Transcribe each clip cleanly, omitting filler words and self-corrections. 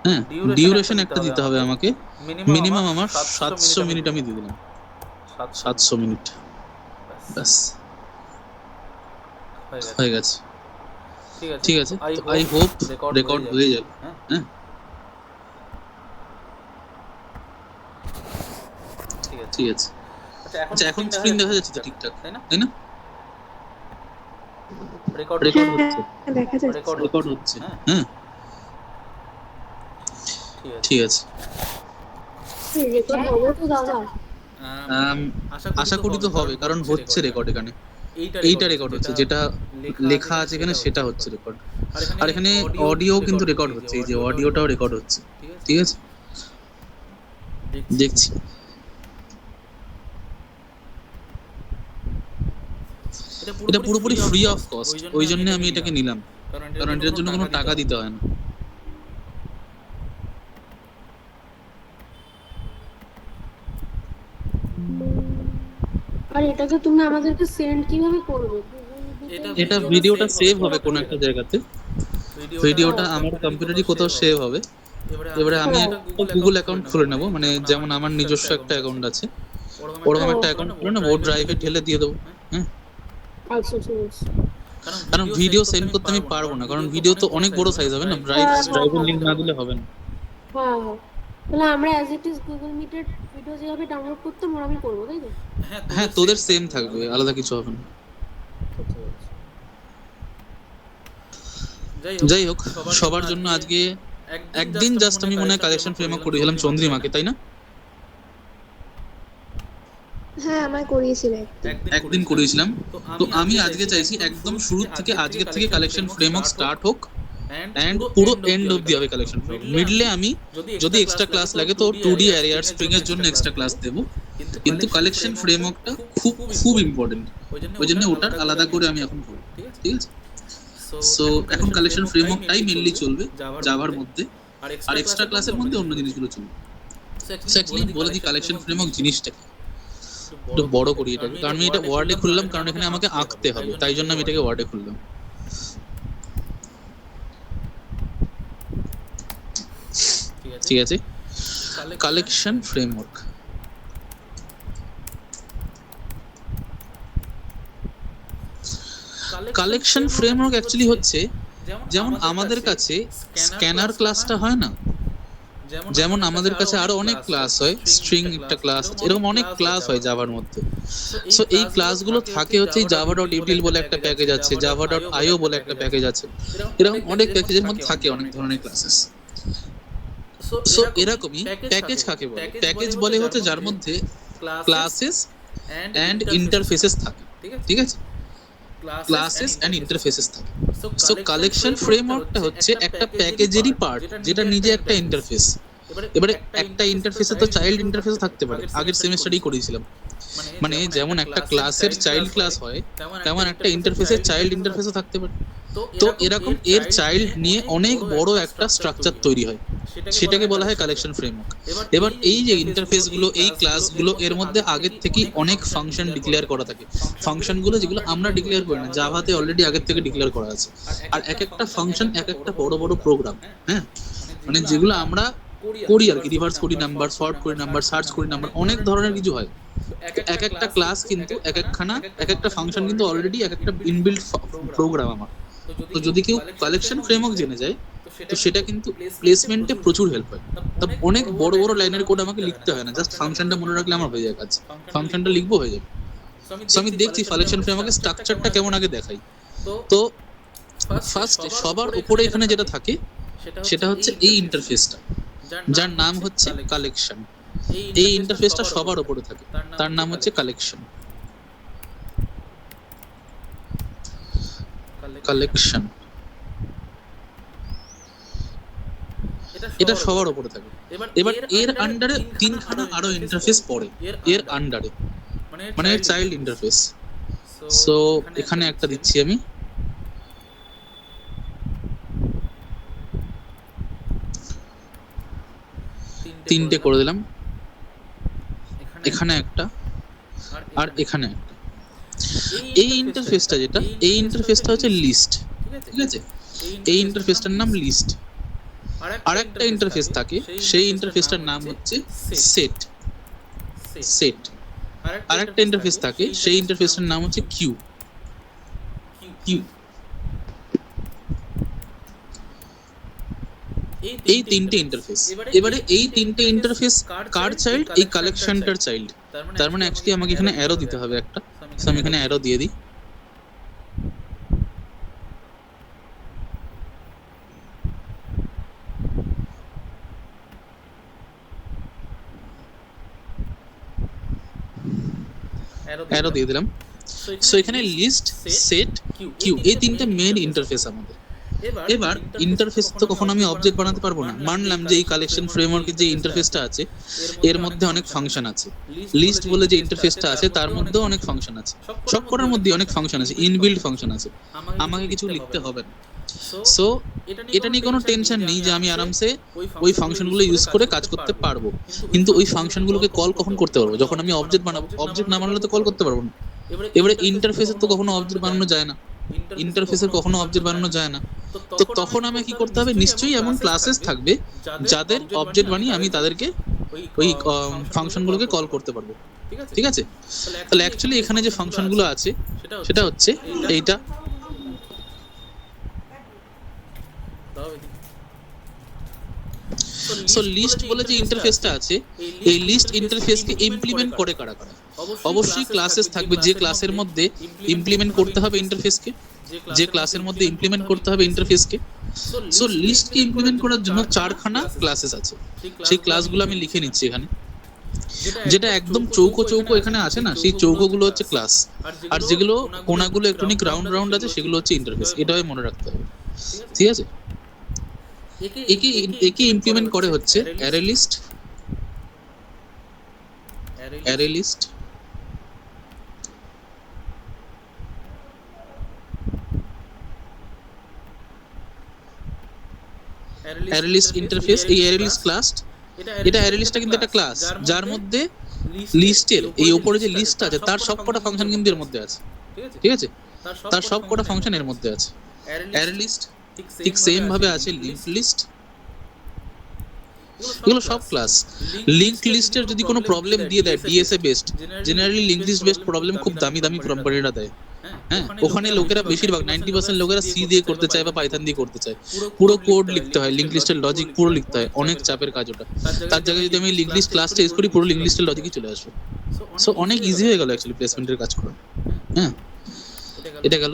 হ্যাঁ, ডিউরেশন একটা দিতে হবে আমাকে, মিনিমাম আমার 700 মিনিট আমি দিয়ে দিলাম, 700 মিনিট, ব্যাস হয়ে গেছে। ঠিক আছে, তো আই হোপ রেকর্ড হয়ে যাবে। হ্যাঁ, ঠিক আছে। আচ্ছা, এখন স্ক্রিন দেখা যাচ্ছে তো ঠিকঠাক, তাই না? রেকর্ড হচ্ছে, হ্যাঁ, দেখা যাচ্ছে। রেকর্ড হচ্ছে। হ্যাঁ, ঠিক আছে। রেকর্ড হবে তো দাদা? আম, আশা করি তো হবে, কারণ হচ্ছে রেকর্ড এখানে, এইটা রেকর্ড হচ্ছে, যেটা লেখা আছে এখানে সেটা হচ্ছে রেকর্ড। আর এখানে অডিও কিন্তু রেকর্ড হচ্ছে, এই যে অডিওটাও রেকর্ড হচ্ছে। ঠিক আছে, দেখছি। এটা পুরোপুরি ফ্রি অফ কস্ট, ওই জন্য আমি এটাকে নিলাম, কারণ এটার জন্য কোনো টাকা দিতে হয় না। আর এটাকে তুমি আমাদেরকে সেন্ড কিভাবে করবে? এটা ভিডিওটা সেভ হবে কোনো একটা জায়গাতে, ভিডিওটা আমার কম্পিউটারই কোথাও সেভ হবে। এবারে আমি একটা গুগল অ্যাকাউন্ট খুলে নেবো, মানে যেমন আমার নিজস্ব একটা অ্যাকাউন্ট আছে, ওরকম একটা অ্যাকাউন্ট খুলে নেবো, ও ড্রাইভে ঢেলে দিয়ে দেবো। হ্যাঁ, আচ্ছা, ঠিক আছে। কারণ ভিডিও সেন্ড করতে আমি পারবো না, কারণ ভিডিও তো অনেক বড় সাইজ হবে না, ড্রাইভের লিংক না দিলে হবে না। হ্যাঁ, হ্যাঁ। তাহলে আমরা অ্যাজ ইট ইজ গুগল মিটের ভিডিও যেভাবে ডাউনলোড করতাম ওরকমই করবো, তাই তো? হ্যাঁ, তোদের সেম থাকবে, আলাদা কিছু হবে না। যাই হোক, সবার জন্য আজকে একদিন জাস্ট আমি মনে হয় কালেকশন ফ্রেমওয়ার্ক করেছিলাম চন্দ্রিমাকে, তাই না? হ্যাঁ, আমায় করিয়েছিলেন। একদিন করেছিলাম। তো আমি আজকে চাইছি একদম শুরু থেকে, আজকের থেকে কালেকশন ফ্রেমওয়ার্ক স্টার্ট হোক এন্ড পুরো এন্ড অবধি হবে কালেকশন ফ্রেমওয়ার্ক। মিডলে আমি যদি এক্সট্রা ক্লাস লাগে তো 2D অ্যারে স্ট্রিং এর জন্য এক্সট্রা ক্লাস দেব, কিন্তু কালেকশন ফ্রেমওয়ার্কটা খুব খুব ইম্পর্টেন্ট, ওই জন্য ওটার আলাদা করে আমি এখন করব। ঠিক আছে, সো এখন কালেকশন ফ্রেমওয়ার্কটাই মেইনলি চলবে জাভার মধ্যে, আর এক্সট্রা ক্লাসের মধ্যে অন্য জিনিসগুলো চলবে। সো অ্যাকচুয়ালি বলে দিই কালেকশন ফ্রেমওয়ার্ক জিনিসটা একটু বড় করি এটাকে, কারণ আমি এটা ওয়ার্ডে খুললাম, কারণ এখানে আমাকে আঁকতে হবে, তাই জন্য আমি এটাকে ওয়ার্ডে খুললাম। ঠিক আছে, collection framework. Collection framework actually হচ্ছে, যেমন আমাদের কাছে স্ক্যানার ক্লাসটা হয় না, যেমন আমাদের কাছে আরো অনেক ক্লাস হয়, স্ট্রিং একটা ক্লাস আছে, এরকম অনেক ক্লাস হয় জাভার মধ্যে। সো এই ক্লাসগুলো থাকে হচ্ছে জাভা ডট ইউটিল বলে একটা প্যাকেজ আছে, জাভা ডট আইও বলে একটা প্যাকেজ আছে, এরকম অনেক প্যাকেজের মধ্যে থাকে অনেক ধরনের ক্লাসেস। সো এরকমই প্যাকেজ কাকে বলে? প্যাকেজ বলে হচ্ছে যার মধ্যে ক্লাসেস অ্যান্ড ইন্টারফেসেস থাকে। ঠিক আছে, ক্লাসেস অ্যান্ড ইন্টারফেসেস থাকে। সো কালেকশন ফ্রেমওয়ার্কটা হচ্ছে একটা প্যাকেজেরই পার্ট, যেটা নিজে একটা ইন্টারফেস। এবারে একটা ইন্টারফেসে তো চাইল্ড ইন্টারফেস থাকতে পারে, আগের সেমিস্টারেই করেছিলাম। মানে যেমন একটা ক্লাসের চাইল্ড ক্লাস হয়, তেমন একটা ইন্টারফেসের চাইল্ড ইন্টারফেসও থাকতে পারে। তো এরকম এর চাইল্ড নিয়ে অনেক বড় একটা স্ট্রাকচার তৈরি হয়, সেটাকে বলা হয় কালেকশন ফ্রেমওয়ার্ক। এবার এই যে ইন্টারফেসগুলো, এই ক্লাসগুলো, এর মধ্যে আগের থেকেই অনেক ফাংশন ডিক্লেয়ার করা থাকে। ফাংশনগুলো যেগুলো আমরা ডিক্লেয়ার করি না, জাভাতে অলরেডি আগের থেকে ডিক্লেয়ার করা আছে। আর এক একটা ফাংশন এক একটা বড় বড় প্রোগ্রাম। হ্যাঁ, মানে যেগুলো আমরা করি আর কি, রিভার্স করি নাম্বার, সর্ট করি নাম্বার, সার্চ করি নাম্বার, অনেক ধরনের কিছু হয়। এক একটা ক্লাস কিন্তু এক একখানা, এক একটা ফাংশন কিন্তু অলরেডি এক একটা ইনবিল্ট প্রোগ্রাম আমার। তো যদি কেউ কালেকশন ফ্রেমওয়ার্ক জেনে যায়, তো সেটা কিন্তু প্লেসমেন্টে প্রচুর হেল্প হয়। তা অনেক বড় বড় লাইনের কোড আমাকে লিখতে হয় না, জাস্ট ফাংশনটা মনে রাখলে আমার হয়ে যায় কাজ, ফাংশনটা লিখবো হয়ে যাবে। সো আমি দেখছি কালেকশন ফ্রেমওয়ার্কের স্ট্রাকচারটা কেমন আগে দেখাই। তো ফার্স্টে সবার উপরে এখানে যেটা থাকে সেটা হচ্ছে এই ইন্টারফেসটা, যার নাম হচ্ছে কালেকশন। এই ইন্টারফেসটা সবার উপরে থাকে, তার নাম হচ্ছে কালেকশন। কালেকশন এটা সবার উপরে থাকে। এবার এর আন্ডারে তিনখানা আরো ইন্টারফেস পড়ে, এর আন্ডারে, মানে এর চাইল্ড ইন্টারফেস। সো এখানে একটা দিচ্ছি আমি, তিনটে করে দিলাম, এখানে একটা আর এখানে একটা। এই ইন্টারফেসটা যেটা, এই ইন্টারফেসটা হচ্ছে লিস্ট। ঠিক আছে, এই ইন্টারফেসটার নাম লিস্ট। আর একটা ইন্টারফেস থাকে, সেই ইন্টারফেসটার নাম হচ্ছে সেট। সেট আর একটা ইন্টারফেস থাকে, সেই ইন্টারফেসটার নাম হচ্ছে কিউ। কিউ এই তিনটে ইন্টারফেস। এবারে এই তিনটে ইন্টারফেস কার চাইল্ড? এই কালেকশনটার চাইল্ড। তার মানে অ্যাকচুয়ালি আমাকে এখানে অ্যারো দিতে হবে একটা, সো আমি এখানে অ্যারো দিয়ে দিই। অ্যারো দিয়ে দিলাম। সো এখানে লিস্ট, সেট, কিউ এই তিনটে মেইন ইন্টারফেস আমাদের। এবার ইন্টারফেস তো কখনো আমি অবজেক্ট বানাতে পারবো না। মানলাম যে এই কালেকশন ফ্রেমওয়ার্কের যে ইন্টারফেসটা আছে এর মধ্যে অনেক ফাংশন আছে। লিস্ট বলে যে ইন্টারফেসটা আছে তার মধ্যেও অনেক ফাংশন আছে, সবকটার মধ্যে অনেক ফাংশন আছে, ইনবিল্ড ফাংশন আছে, আমাকে কিছু লিখতে হবে না। সো এটা নিয়ে কোনো টেনশন নেই যে আমি আরামসে ওই ফাংশনগুলো ইউজ করে কাজ করতে পারবো। কিন্তু ওই ফাংশনগুলোকে কল কখন করতে পারবো? যখন আমি অবজেক্ট বানাবো। অবজেক্ট না বানালে তো কল করতে পারবো না। এবারে ইন্টারফেসের তো কখনো অবজেক্ট বানানো যায় না, ইন্টারফেসের কখনো অবজেক্ট বানানো যায় না। তো তখন আমাকে কি করতে হবে? নিশ্চয়ই এমন ক্লাসেস থাকবে যাদের অবজেক্ট বানিয়ে আমি তাদেরকে ওই ফাংশনগুলোকে কল করতে পারবো। ঠিক আছে? তাহলে অ্যাকচুয়ালি এখানে যে ফাংশনগুলো আছে সেটা হচ্ছে এইটা। সো লিস্ট বলে যে ইন্টারফেসটা আছে, এই লিস্ট ইন্টারফেসকে ইমপ্লিমেন্ট করে কারা কারা? অবশ্যই ক্লাসেস থাকবে যে ক্লাসের মধ্যে ইমপ্লিমেন্ট করতে হবে ইন্টারফেসকে, যে ক্লাসের মধ্যে ইমপ্লিমেন্ট করতে হবে ইন্টারফেসকে। সো লিস্টকে ইমপ্লিমেন্ট করার জন্য 4খানা ক্লাসেস আছে। সেই ক্লাসগুলো আমি লিখে নিচ্ছি এখানে। যেটা একদম চৌকো চৌকো এখানে আছে না, সেই চৌকোগুলো হচ্ছে ক্লাস, আর যেগুলো কোনাগুলো একটুখানি রাউন্ড রাউন্ড আছে সেগুলো হচ্ছে ইন্টারফেস। এটাই মনে রাখতে হবে। ঠিক আছে? একে ইমপ্লিমেন্ট করে হচ্ছে array list, array list, array list interface. এই অ্যারে লিস্ট ক্লাস, এটা অ্যারে লিস্টটা কিন্তু একটা ক্লাস যার মধ্যে লিস্টের এই উপরে যে লিস্ট আছে তার সবকটা ফাংশন কিন্তু এর মধ্যে আছে। ঠিক আছে? তার সবকটা ফাংশন এর মধ্যে আছে। অ্যারে লিস্ট ঠিক সেম ভাবে আছে লিঙ্ক লিস্ট, এগুলো সব ক্লাস। লিঙ্ক লিস্টের যদি কোনো প্রবলেম দিয়ে দেয় DSA based, generally link list based problem খুব দামি দামি কোম্পানিরা দেয়। হ্যাঁ, ওখানে লোকেরা বেশিরভাগ 90% লোকেরা সি দিয়ে করতে চায় বা পাইথন দিয়ে করতে চায়। পুরো কোড লিখতে হয়, লিঙ্ক লিস্টের লজিক পুরো লিখতে হয়, অনেক চাপের কাজ ওটা। তার জায়গায় যদি আমি লিঙ্ক লিস্ট ক্লাসটা ইউজ করি পুরো লিঙ্ক লিস্টের লজিকই চলে আসবে। সো অনেক ইজি হয়ে গেল অ্যাকচুয়ালি প্লেসমেন্টের কাজ করা। হ্যাঁ, এটা গেল।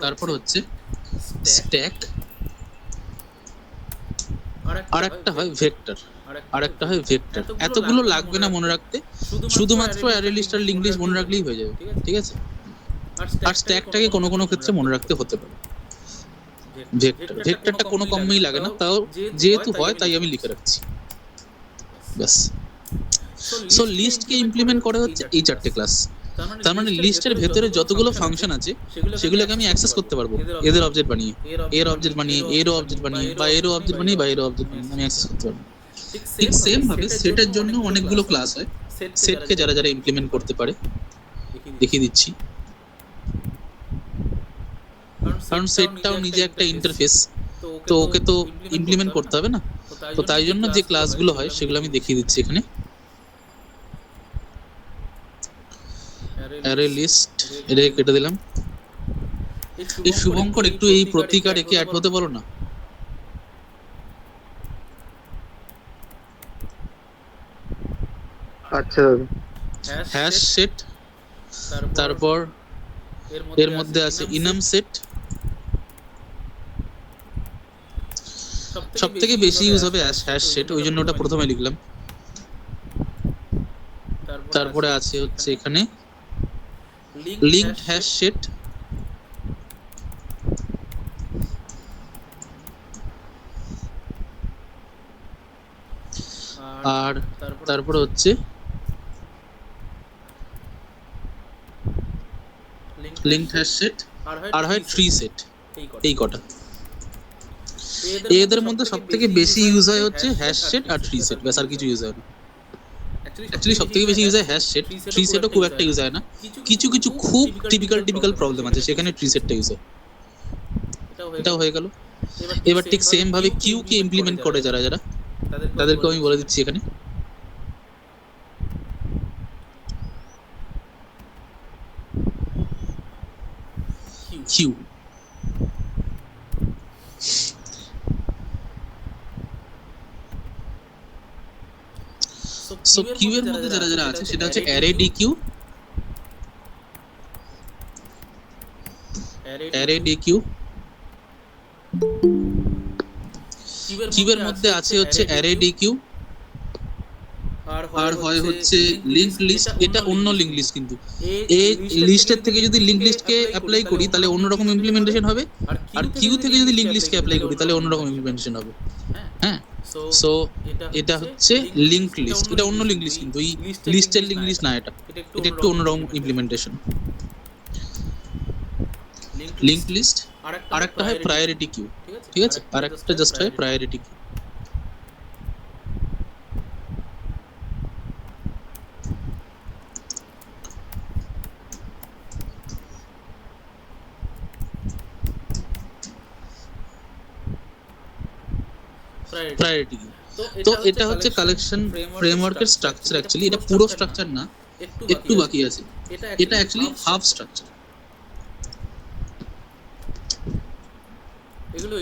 তারপর হচ্ছে স্ট্যাক, আর একটা হয় ভেক্টর, আর একটা হয় ভেক্টর। এতগুলো লাগবে না মনে রাখতে, শুধুমাত্র অ্যারে লিস্ট আর লিঙ্ক লিস্ট মনে রাখলেই হয়ে যাবে। ঠিক আছে? আর স্ট্যাকটাকে কোনো কোনো ক্ষেত্রে মনে রাখতে হতে পারে। ভেক্টরটা কোনো কমই লাগে না, তাও যেহেতু হয় তাই আমি লিখে রাখছি। ব্যাস। সো লিস্টকে ইমপ্লিমেন্ট করে হচ্ছে এই 4টে ক্লাস। তার মানে লিস্টের ভেতরে যতগুলো ফাংশন আছে সেগুলোকে আমি অ্যাক্সেস করতে পারবো এদের অবজেক্ট বানিয়ে, এর অবজেক্ট বানিয়ে, এরও অবজেক্ট বানিয়ে, বা এরও অবজেক্ট বানিয়ে, বা এরও অবজেক্ট বানিয়ে আমি অ্যাক্সেস করতে পারবো। ঠিক সেম ভাবে সেটের জন্য অনেকগুলো ক্লাস হয়। সেটকে যারা যারা ইমপ্লিমেন্ট করতে পারে দেখিয়ে দিচ্ছি। কারণ সেটটাও নিজে একটা ইন্টারফেস, তো ওকে তো ইমপ্লিমেন্ট করতে হবে না। তো তাই জন্য যে ক্লাসগুলো হয় সেগুলো আমি দেখিয়ে দিচ্ছি এখানে। অ্যারে লিস্ট এটা কেটে দিলাম। এই শুভঙ্কর একটু এই প্রতীক আর একে অ্যাড হতে বলো না। আচ্ছা, হ্যাশ সেট, তারপর এর মধ্যে আছে ইনাম সেট। সব থেকে বেশি ইউজ হবে হ্যাশ সেট, ওই জন্য ওটা প্রথমে লিখলাম। তারপরে আছে হচ্ছে এখানে লিঙ্কড হ্যাশ সেট, আর তারপরে হচ্ছে লিঙ্কড হ্যাশ সেট, আর হয় ট্রি সেট। এই কটা এদের মধ্যে সবথেকে বেশি ইউজ হয় হচ্ছে হ্যাশ সেট আর ট্রি সেট, ব্যাস আর কিছু ইউজ হয় না। অ্যাকচুয়ালি সবথেকে বেশি ইউজ হয় হ্যাশ সেট, ট্রি সেটও খুব একটা ইউজ হয় না। কিছু কিছু খুব টিপিক্যাল প্রবলেম আছে সেখানে ট্রি সেটটা ইউজ হয়। এটাও হয়ে গেল। এবার ঠিক সেম ভাবে কিউ কে ইমপ্লিমেন্ট করে যারা যারা তাদেরকে আমি বলে দিচ্ছি এখানে। কিউ সো কিউ এর মধ্যে যারা যারা আছে সেটা হচ্ছে array deque, array deque. Queue এর মধ্যে আছে হচ্ছে অ্যারে ডি কিউ, আর হয় হচ্ছে লিংক লিস্ট। এটা অন্য লিংক লিস্ট, কিন্তু এই লিস্টের থেকে যদি লিংক লিস্টকে অ্যাপ্লাই করি তাহলে অন্যরকম ইমপ্লিমেন্টেশন হবে, আর কিউ থেকে যদি লিংক লিস্টকে অ্যাপ্লাই করি তাহলে অন্যরকম ইমপ্লিমেন্টেশন হবে। হ্যাঁ, সো এটা হচ্ছে লিংক লিস্ট, এটা অন্য লিংক লিস্ট, কিন্তু এই লিস্টের লিংক লিস্ট না, এটা একটু অন্যরকম ইমপ্লিমেন্টেশন। লিংক লিস্ট আর একটা হয় প্রায়োরিটি কিউ, ঠিক আছে, আর একটা জাস্ট হয় প্রায়োরিটি কিউ। Priority queue. তো এটা হচ্ছে কালেকশন ফ্রেমওয়ার্কের স্ট্রাকচার। অ্যাকচুয়ালি এটা পুরো স্ট্রাকচার না, একটু বাকি আছে। এটা অ্যাকচুয়ালি হাফ স্ট্রাকচার।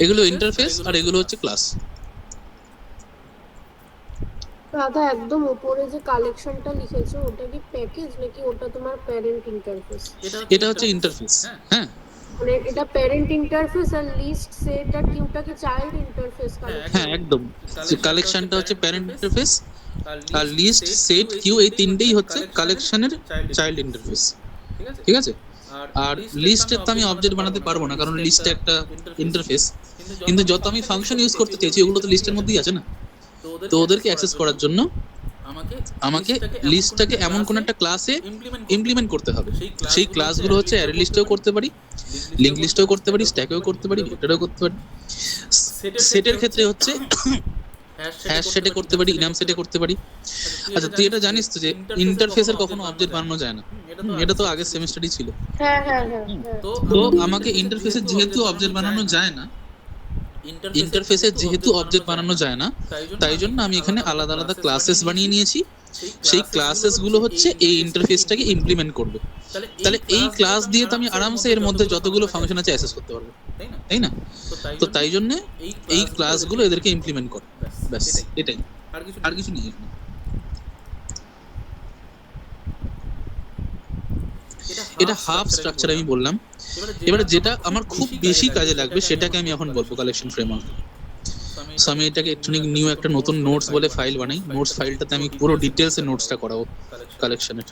এগুলো ইন্টারফেস আর এগুলো হচ্ছে ক্লাস। দাদা একদম উপরে যে কালেকশনটা লিখেছো ওটা কি প্যাকেজ নাকি ওটা তোমার প্যারেন্ট ইন্টারফেস? এটা হচ্ছে ইন্টারফেস। হ্যাঁ, মানে এটা প্যারেন্ট ইন্টারফেস আর লিস্ট সেট আর কিউটাকে চাইল্ড ইন্টারফেস কালেকশন। হ্যাঁ একদম। কালেকশনটা হচ্ছে প্যারেন্ট ইন্টারফেস, আর লিস্ট সেট কিউ এই তিনটেই হচ্ছে কালেকশনের চাইল্ড ইন্টারফেস, ঠিক আছে। আর লিস্টের তো আমি অবজেক্ট বানাতে পারবো না, কারণ লিস্টে একটা ইন্টারফেস, কিন্তু যত আমি ফাংশন ইউজ করতে চাইছি ওগুলো তো লিস্টের মধ্যেই আছে না। তো ওদেরকে অ্যাক্সেস করার জন্য আমাকে লিস্টটাকে এমন কোন একটা ক্লাসে ইমপ্লিমেন্ট করতে হবে। সেই ক্লাসগুলো হচ্ছে অ্যারে লিস্টেও করতে পারি, লিংক লিস্টেও করতে পারি, স্ট্যাকেও করতে পারি, ভেক্টরেও করতে পারি। সেটের ক্ষেত্রে হচ্ছে হ্যাশ সেটে করতে পারি, ইনাম সেটে করতে পারি। আচ্ছা, তুই এটা জানিস তো যে ইন্টারফেসের কখনো অবজেক্ট বানানো যায় না? এটা তো আগের সেমিস্টারই ছিল। হ্যাঁ হ্যাঁ হ্যাঁ। তো আমাকে ইন্টারফেসের যেহেতু অবজেক্ট বানানো যায় না, ইন্টারফেসে যেহেতু অবজেক্ট বানানো যায় না, তাই জন্য আমি এখানে আলাদা আলাদা ক্লাসেস বানিয়ে নিয়েছি। সেই ক্লাসেস গুলো হচ্ছে এই ইন্টারফেসটাকে ইমপ্লিমেন্ট করবে। তাহলে এই ক্লাস দিয়ে তো আমি আরামসে এর মধ্যে যতগুলো ফাংশন আছে অ্যাক্সেস করতে পারবো, তাই না? তো তাই জন্য এই ক্লাসগুলো এদেরকে ইমপ্লিমেন্ট করে, ব্যাস এটাই, আর কিছু নেই এখানে। এটা হাফ স্ট্রাকচার আমি বললাম। এবারে যেটা আমার খুব বেশি কাজে লাগবে সেটাকে আমি এখন বলবো কালেকশন ফ্রেমওয়ার্ক। সো আমি এটাকে একটুখানি নিউ একটা নতুন নোটস বলে ফাইল বানাই। নোটস ফাইলটাতে আমি পুরো ডিটেলসে নোটসটা করাবো কালেকশনের।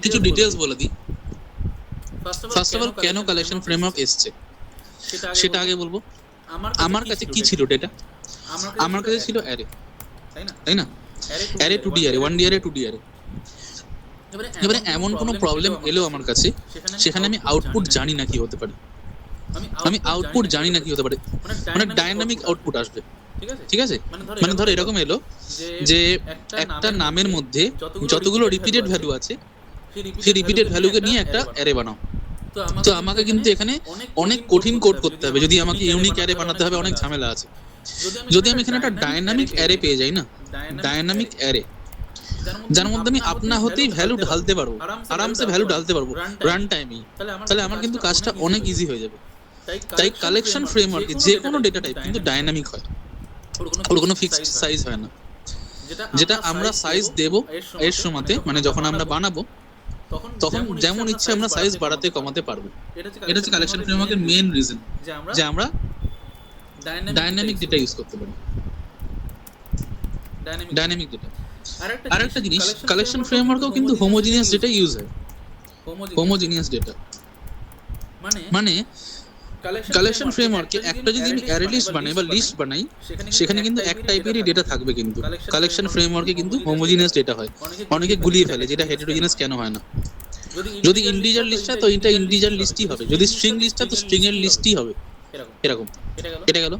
কিছু ডিটেলস বলে দিই। ফার্স্ট অফ অল কেন কালেকশন ফ্রেমওয়ার্ক এসছে সেটা আগে বলবো। আমার কাছে কি ছিল ডেটা? আমার কাছে ছিল অ্যারে, তাই না? Array 2D array, 1D array, 2D array. এবারে এমন কোনো প্রবলেম এলো আমার কাছে, সেখানে আমি আউটপুট জানি না কি হতে পারে। আমি আউটপুট জানি না কি হতে পারে, মানে ডাইনামিক আউটপুট আসবে, ঠিক আছে? মানে ধর এরকম এলো যে একটা নামের মধ্যে যতগুলো রিপিটেড ভ্যালু আছে সেই রিপিটেড ভ্যালুকে নিয়ে একটা অ্যারে বানাও। তো আমাকে কিন্তু এখানে অনেক কঠিন কোড করতে হবে, যদি আমাকে ইউনিক অ্যারে বানাতে হবে, অনেক ঝামেলা আছে। যদি আমি এখানে একটা ডাইনামিক অ্যারে পেয়ে যাই না, ডাইনামিক অ্যারে যার মধ্যে আমি আপনা হতেই ভ্যালু ঢালতে পারবো, আরামসে ভ্যালু ঢালতে পারবো রান টাইমেই, তাহলে আমার কিন্তু কাজটা অনেক ইজি হয়ে যাবে। তাই কালেকশন ফ্রেমওয়ার্কে যে কোনো ডেটা টাইপ কিন্তু ডাইনামিক হয়, ওর কোনো ফিক্সড সাইজ হয় না। যেটা আমরা সাইজ দেব এর সময়তে, মানে যখন আমরা বানাবো তখন যেমন ইচ্ছে আমরা সাইজ বাড়াতে কমাতে পারবো। এটা হচ্ছে কালেকশন ফ্রেমওয়ার্কের মেইন রিজন, যে আমরা ডাইনামিক ডেটা ইউজ করতে পারি। Dynamic data. আর একটা জিনিস, কালেকশন ফ্রেমওয়ার্কেও কিন্তু হোমোজিনিয়াস ডেটা ইউজ হয়। হোমোজিনিয়াস ডেটা মানে কালেকশন ফ্রেমওয়ার্কে একটা যদি আমি অ্যারে লিস্ট বানাই বা লিস্ট বানাই, সেখানে কিন্তু এক টাইপেরই ডেটা থাকবে। কিন্তু কালেকশন ফ্রেমওয়ার্কে কিন্তু হোমোজিনিয়াস ডেটা হয়, অনেকে গুলিয়ে ফেলে, যেটা হেটেরোজিনাস কেন হয় না। যদি ইন্টিজার লিস্ট হয় তো এটা ইন্টিজার লিস্টই হবে, যদি স্ট্রিং লিস্ট হয় তো স্ট্রিং এর লিস্টই হবে, এরকম। এটা গেল।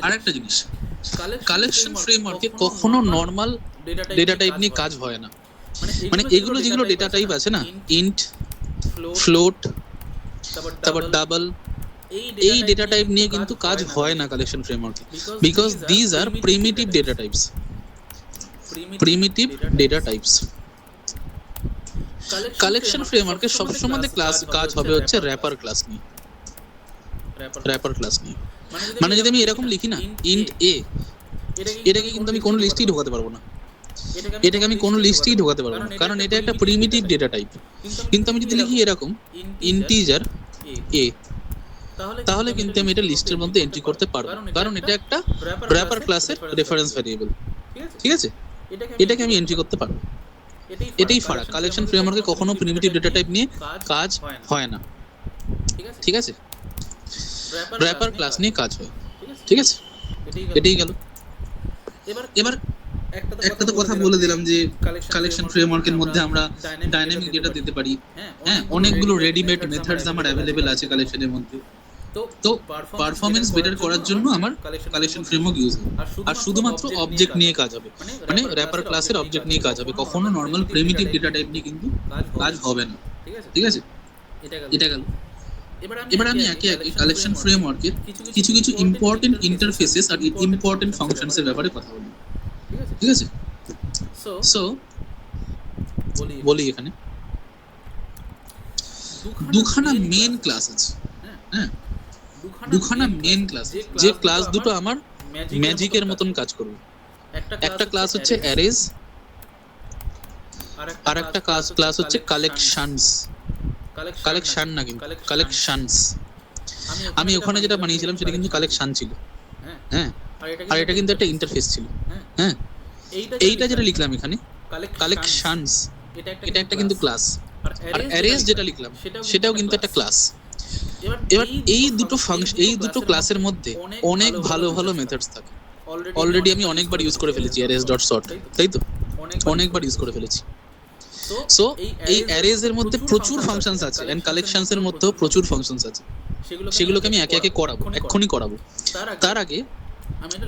আরেকটা জিনিস, কালেকশন ফ্রেমওয়ার্কে কখনো নর্মাল ডেটা টাইপ নিয়ে কাজ হয় না। মানে এগুলো যেগুলো ডেটা টাইপ আছে না, ইন্ট, ফ্লোট, তারপর ডাবল, এই ডেটা টাইপ নিয়ে কিন্তু কাজ হয় না কালেকশন ফ্রেমওয়ার্কে, because these are primitive data types. Primitive data types. Collection ফ্রেমওয়ার্কে সবসময় ক্লাস কাজ হবে হচ্ছে র্যাপার ক্লাস নিয়ে। র্যাপার ক্লাস নিয়ে মানে যদি আমি এরকম লিখি না, ইন্ট এ, এটাকে কিন্তু আমি কোনো লিস্টেই ঢোকাতে পারবো না। এটাকে আমি কোনো লিস্টেই ঢোকাতে পারবো না, কারণ এটা একটা প্রিমিটিভ ডেটা টাইপ। কিন্তু আমি যদি লিখি এরকম ইন্টিজার এ, তাহলে কিন্তু আমি এটা লিস্টের মধ্যে এন্ট্রি করতে পারবো, কারণ এটা একটা র্যাপার ক্লাসের রেফারেন্স ভ্যারিয়েবল। ঠিক আছে, এটাকে আমি এন্ট্রি করতে পারবো। এটাই ফারাক, কালেকশন ফ্রেমওয়ার্কে কখনো প্রিমিটিভ ডেটা টাইপ নিয়ে কাজ হয় না। ঠিক আছে, র্যাপার ক্লাস নিয়ে কাজ হয়। ঠিক আছে, এটাই গেল। এবার একটা তো কথা বলে দিলাম যে কালেকশন ফ্রেমওয়ার্কের মধ্যে আমরা ডাইনামিক ডেটা দিতে পারি। হ্যাঁ, অনেকগুলো রেডিমেড মেথডস আমার অ্যাভেলেবেল আছে কালেকশনের মধ্যে। তো পারফরমেন্স বেটার করার জন্য আমার কালেকশন ফ্রেমওয়ার্ক ইউজ হবে, আর শুধুমাত্র অবজেক্ট নিয়ে কাজ হবে, মানে র্যাপার ক্লাসের অবজেক্ট নিয়ে কাজ হবে, কখনো নর্মাল প্রিমিটিভ ডেটা টাইপ নিয়ে কিন্তু কাজ হবে না। ঠিক আছে, এটা গেল। এবার আমি একে একে কালেকশন ফ্রেমওয়ার্কের কিছু কিছু ইম্পর্টেন্ট ইন্টারফেসেস আর ইম্পর্টেন্ট ফাংশনস এর ব্যাপারে কথা বলবো। ঠিক আছে, সো বলি এখানে দুখানা মেন ক্লাস আছে। হ্যাঁ, দুখানা মেন ক্লাস, যে ক্লাস দুটো আমার ম্যাজিকের মতন কাজ করবে। একটা ক্লাস হচ্ছে অ্যারেজ, আর একটা ক্লাস হচ্ছে কালেকশনস। কালেকশন না, কিন্তু কালেকশনস। আমি ওখানে যেটা বানিয়েছিলাম সেটা কিন্তু কালেকশন ছিল। হ্যাঁ, আর এটা কিন্তু একটা ইন্টারফেস ছিল। হ্যাঁ, এইটা যেটা লিখলাম এখানে কালেকশনস, এটা একটা কিন্তু ক্লাস। আর অ্যারেজ যেটা লিখলাম সেটাও কিন্তু একটা ক্লাস। এবার এই দুটো ফাংশন, এই দুটো ক্লাসের মধ্যে অনেক ভালো ভালো মেথডস থাকে। অলরেডি আমি অনেকবার ইউজ করে ফেলেছি অ্যারেজ ডট সর্ট, তাই তো? অনেকবার ইউজ করে ফেলেছি। সো এই অ্যারেজ এর মধ্যে প্রচুর ফাংশনস আছে, এন্ড কালেকশনস এর মধ্যেও প্রচুর ফাংশনস আছে। সেগুলোকে আমি একে একে করাবো, এক্ষুনি করাবো। তার আগে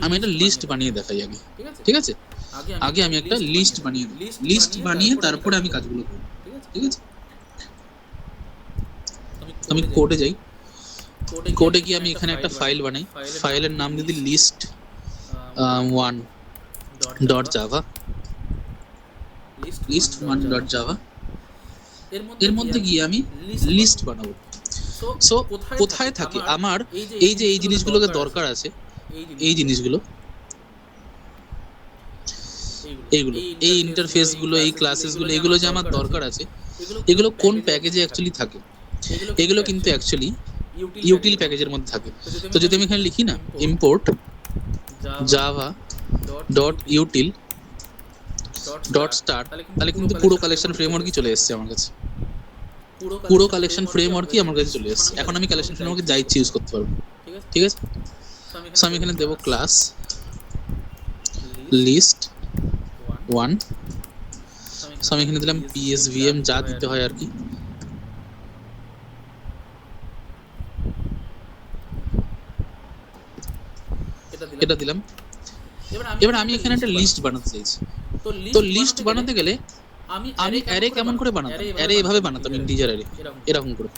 আমি একটা লিস্ট বানিয়ে দেখাই আগে। ঠিক আছে, আগে আমি একটা লিস্ট বানিয়ে দিই, লিস্ট বানিয়ে তারপরে আমি কাজগুলো করব। ঠিক আছে, আমি কোডে যাই। কোডে গিয়ে আমি এখানে একটা ফাইল বানাই, ফাইলের নাম দিয়ে দিই লিস্ট 1.java, list1.java। এর মধ্যে গিয়ে আমি লিস্ট বানাবো। সো কোথায় থাকে আমার এই যে এই জিনিসগুলোকে দরকার আছে, এই জিনিসগুলো, এইগুলো, এই ইন্টারফেসগুলো, এই ক্লাসেসগুলো, এগুলো যে আমার দরকার আছে, এগুলো কোন প্যাকেজে অ্যাকচুয়ালি থাকে? এগুলো কিন্তু অ্যাকচুয়ালি ইউটিল প্যাকেজের মধ্যে থাকে। তো যদি আমি এখানে লিখি না import Java dot util dot start, তাহলে কিন্তু পুরো কালেকশন ফ্রেমওয়ার্কই চলে এসেছে আমার কাছে। পুরো কালেকশন ফ্রেমওয়ার্কই আমার কাছে চলে এসেছে। এখন আমি কালেকশন ফ্রেমওয়ার্কে যা ইচ্ছে ইউজ করতে পারবো। ঠিক আছে, সো আমি এখানে দেবো ক্লাস লিস্ট 1। সো আমি এখানে দিলাম psvm, যা দিতে হয় আর কি। এটা দিলাম। এবার আমি এখানে একটা লিস্ট বানাতে চাইছি। তো লিস্ট বানাতে গেলে আমি অ্যারে কেমন করে বানাতাম? অ্যারে এভাবে বানাতাম, ইন্টিজার অ্যারে, এরকম করে।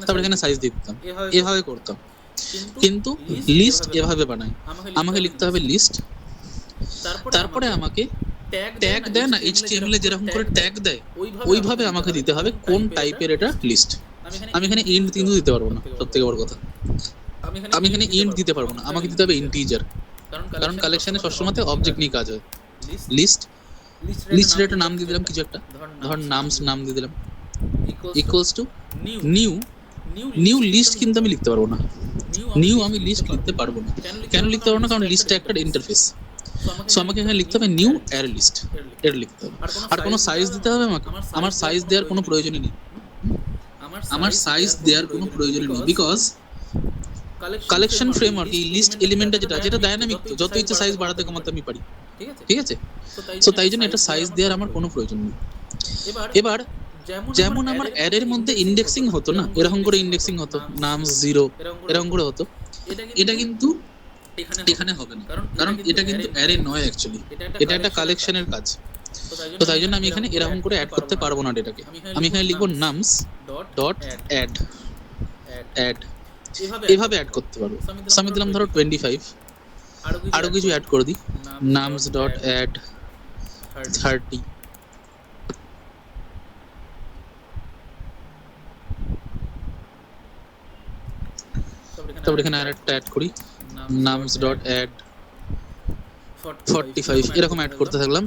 তারপর এখানে সাইজ দিয়ে দিতাম, এভাবে করতাম। কিন্তু লিস্ট এভাবে বানাই, আমাকে লিখতে হবে লিস্ট, তারপরে আমাকে ট্যাগ দেয় না HTML এ যেরকম করে ট্যাগ দেয়, ওইভাবে আমাকে দিতে হবে কোন টাইপের এটা লিস্ট। আমি এখানে ইন্ট কিন্তু দিতে পারবো না, সবথেকে বড় কথা। আমি এখানে ইন্ট দিতে পারবো না, আমাকে দিতে হবে ইন্টিজার, কারণ কালেকশনে সবসময় অবজেক্ট নিয়ে কাজ হয়। লিস্ট, লিস্টের একটা নাম দিয়ে দিলাম, কিছু একটা ধর নাম দিয়ে দিলাম, equals to new. New list কিন্তু আমি লিখতে পারবো না, নিউ আমি লিস্ট লিখতে পারবো না। কেন লিখতে পারবো না? কারণ লিস্টটা একটা ইন্টারফেস। সো আমাকে এখানে লিখতে হবে নিউ অ্যারে লিস্ট, এটা লিখতে হবে। আর কোনো সাইজ দিতে হবে আমাকে? আমার সাইজ দেওয়ার কোনো প্রয়োজনই নেই, আমার সাইজ দেওয়ার কোনো প্রয়োজন নেই, বিকজ কালেকশন ফ্রেমওয়ার্ক এই লিস্ট এলিমেন্টটা যেটা ডায়নামিক, তো যত ইচ্ছে সাইজ বাড়াতে কমাতে আমি পারি, ঠিক আছে। সো তাই জন্য এটা সাইজ দেওয়ার আমার কোনো প্রয়োজন নেই। এবার যেমন আমার অ্যারের মধ্যে ইন্ডেক্সিং হতো না, এরকম করে ইন্ডেক্সিং হতো, নামস 0 এরকম করে হতো, এটা কিন্তু এখানে হবে না, কারণ এটা কিন্তু অ্যারে নয় অ্যাকচুয়ালি, এটা একটা কালেকশনের কাজ। তো তাই জন্য আমি এখানে এরকম করে অ্যাড করতে পারবো না ডেটাকে। আমি এখানে লিখবো নামস ডট অ্যাড, অ্যাড এভাবে অ্যাড করতে পারবো। সো আমি দিলাম ধরো 25, আরো কিছু অ্যাড করে দিই, নামস ডট অ্যাড 30, তারপর এখানে আরেকটা অ্যাড করি, নামস ডট অ্যাড 45, এরকম অ্যাড করতে থাকলাম।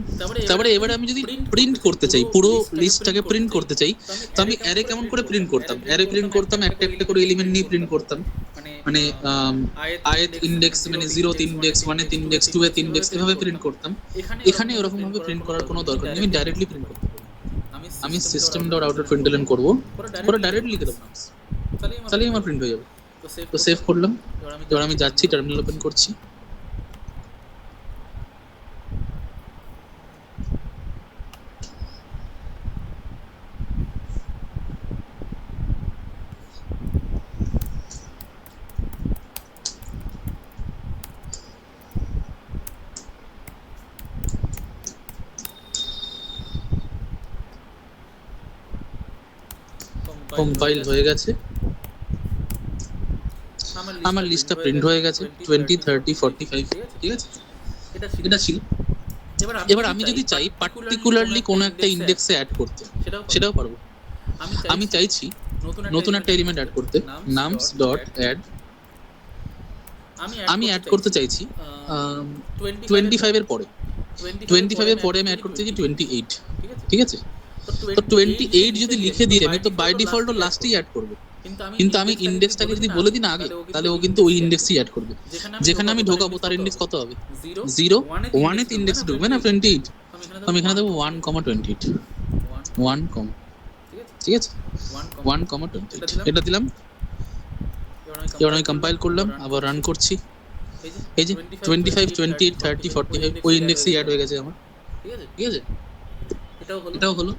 তারপরে এবারে আমি যদি প্রিন্ট করতে চাই, পুরো লিস্টটাকে প্রিন্ট করতে চাই, তো আমি অ্যারে কেমন করে প্রিন্ট করতাম, অ্যারে প্রিন্ট করতাম একটা একটা করে এলিমেন্ট নিয়ে প্রিন্ট করতাম, মানে আইথ ইন্ডেক্স, মানে 0th index, 1th index, 2th index, এভাবে প্রিন্ট করতাম। এখানে এরকম ভাবে প্রিন্ট করার কোনো দরকার নেই, আমি ডাইরেক্টলি প্রিন্ট করতে পারি। আমি সিস্টেম ডট আউট ডট প্রিন্টএলএন করব, পুরো ডাইরেক্টলি লিখে দেবো, তাহলেই আমার প্রিন্ট হয়ে যাবে। তো সেভ করলাম, এবার আমি যাচ্ছি টার্মিনাল ওপেন করছি। কম্পাইল হয়ে গেছে, আমার লিস্টটা প্রিন্ট হয়ে গেছে 20, 30, 45, ঠিক আছে, এটা ছিল। এবার আমি যদি চাই পার্টিকুলারলি কোনো একটা ইন্ডেক্সে অ্যাড করতে, সেটাও পারবো। আমি চাইছি নতুন একটা এলিমেন্ট অ্যাড করতে, নামস ডট অ্যাড, আমি অ্যাড করতে চাইছি 25 এর পরে, 25 এর পরে আমি অ্যাড করতে চাইছি 28, ঠিক আছে। তো 28 যদি লিখে দিই আমি, তো বাই ডিফল্ট ও লাস্টেই অ্যাড করবে, কিন্তু আমি ইন্ডেক্সটাকে যদি বলে দিই না আগে, তাহলে ও কিন্তু ওই ইন্ডেক্সই অ্যাড করবে। যেখানে আমি ঢোকাবো তার ইন্ডেক্স কত হবে, 0, 1th ইন্ডেক্স ঢুকবে না 28, আমি এখানে দেবো 1,28, 1, ঠিক আছে, 1,28, এটা দিলাম। এবার আমি কম্পাইল করলাম, আবার রান করছি, এই যে 25, 28, 30, 45 ওই ইন্ডেক্সই অ্যাড হয়ে গেছে আমার, ঠিক আছে, এটাও হলো।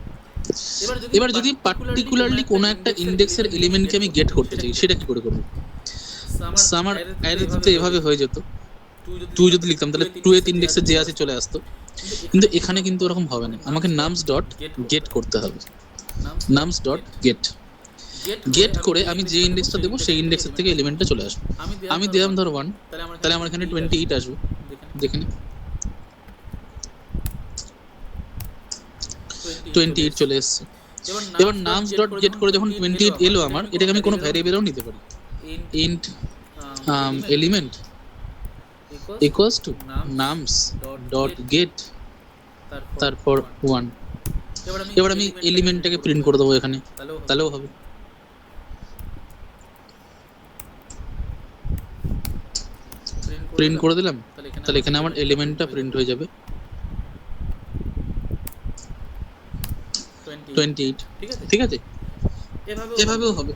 এবার যদি পার্টিকুলারলি কোনো একটা ইন্ডেক্সের এলিমেন্টকে আমি গেট করতে চাই, সেটা কি করে করবো? আমার অ্যারেতে এভাবে হয়ে যেত, 2 যদি লিখতাম তাহলে 2th ইন্ডেক্সে যে আছে চলে আসতো, কিন্তু এখানে কিন্তু ওরকম হবে না, আমাকে নামস ডট গেট করতে হবে, নামস ডট গেট করে আমি যে ইন্ডেক্সটা দেবো সেই ইন্ডেক্সের থেকে এলিমেন্টটা চলে আসবে। আমি দিলাম ধর 1, তাহলে আমার এখানে 28 আসবে, দেখে নিন 28 চলে এসেছে। এবার নামস ডট গেট করে যখন 28 এলো আমার, এটাকে আমি কোনো ভ্যারিয়েবলও নিতে পারি, int element equals to nums dot gate, তারপর 1। এবার আমি এলিমেন্টটাকে প্রিন্ট করে দেবো এখানে, তাহলেও হবে। প্রিন্ট করে দিলাম, তাহলে এখানে আমার এলিমেন্টটা প্রিন্ট হয়ে যাবে 28, ঠিক আছে, এভাবেও হবে।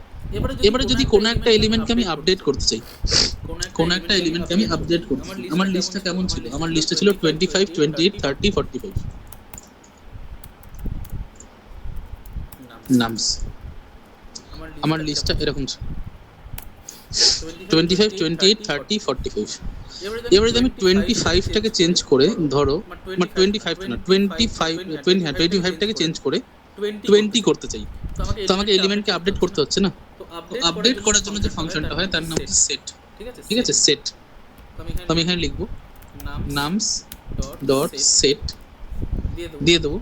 এবারে যদি কোনো একটা এলিমেন্টকে আমি আপডেট করতে চাই, কোনো একটা এলিমেন্টকে আমি আপডেট করতে চাই, আমার লিস্টটা কেমন ছিল, আমার লিস্টটা ছিল 25, 28, 30, 45 নামস, আমার লিস্টটা এরকম ছিল 25, 28, 30, 45। এবারে যদি আমি 25টাকে চেঞ্জ করে, ধরো আমার 25 না 25টাকে চেঞ্জ করে 20 করতে চাই, তো আমাকে এলিমেন্টকে আপডেট করতে হচ্ছে না। তো আপডেট করার জন্য যে ফাংশনটা হয় তার নাম হচ্ছে সেট, ঠিক আছে, সেট। তো আমি এখানে লিখবো নামস ডট সেট, দিয়ে দেবো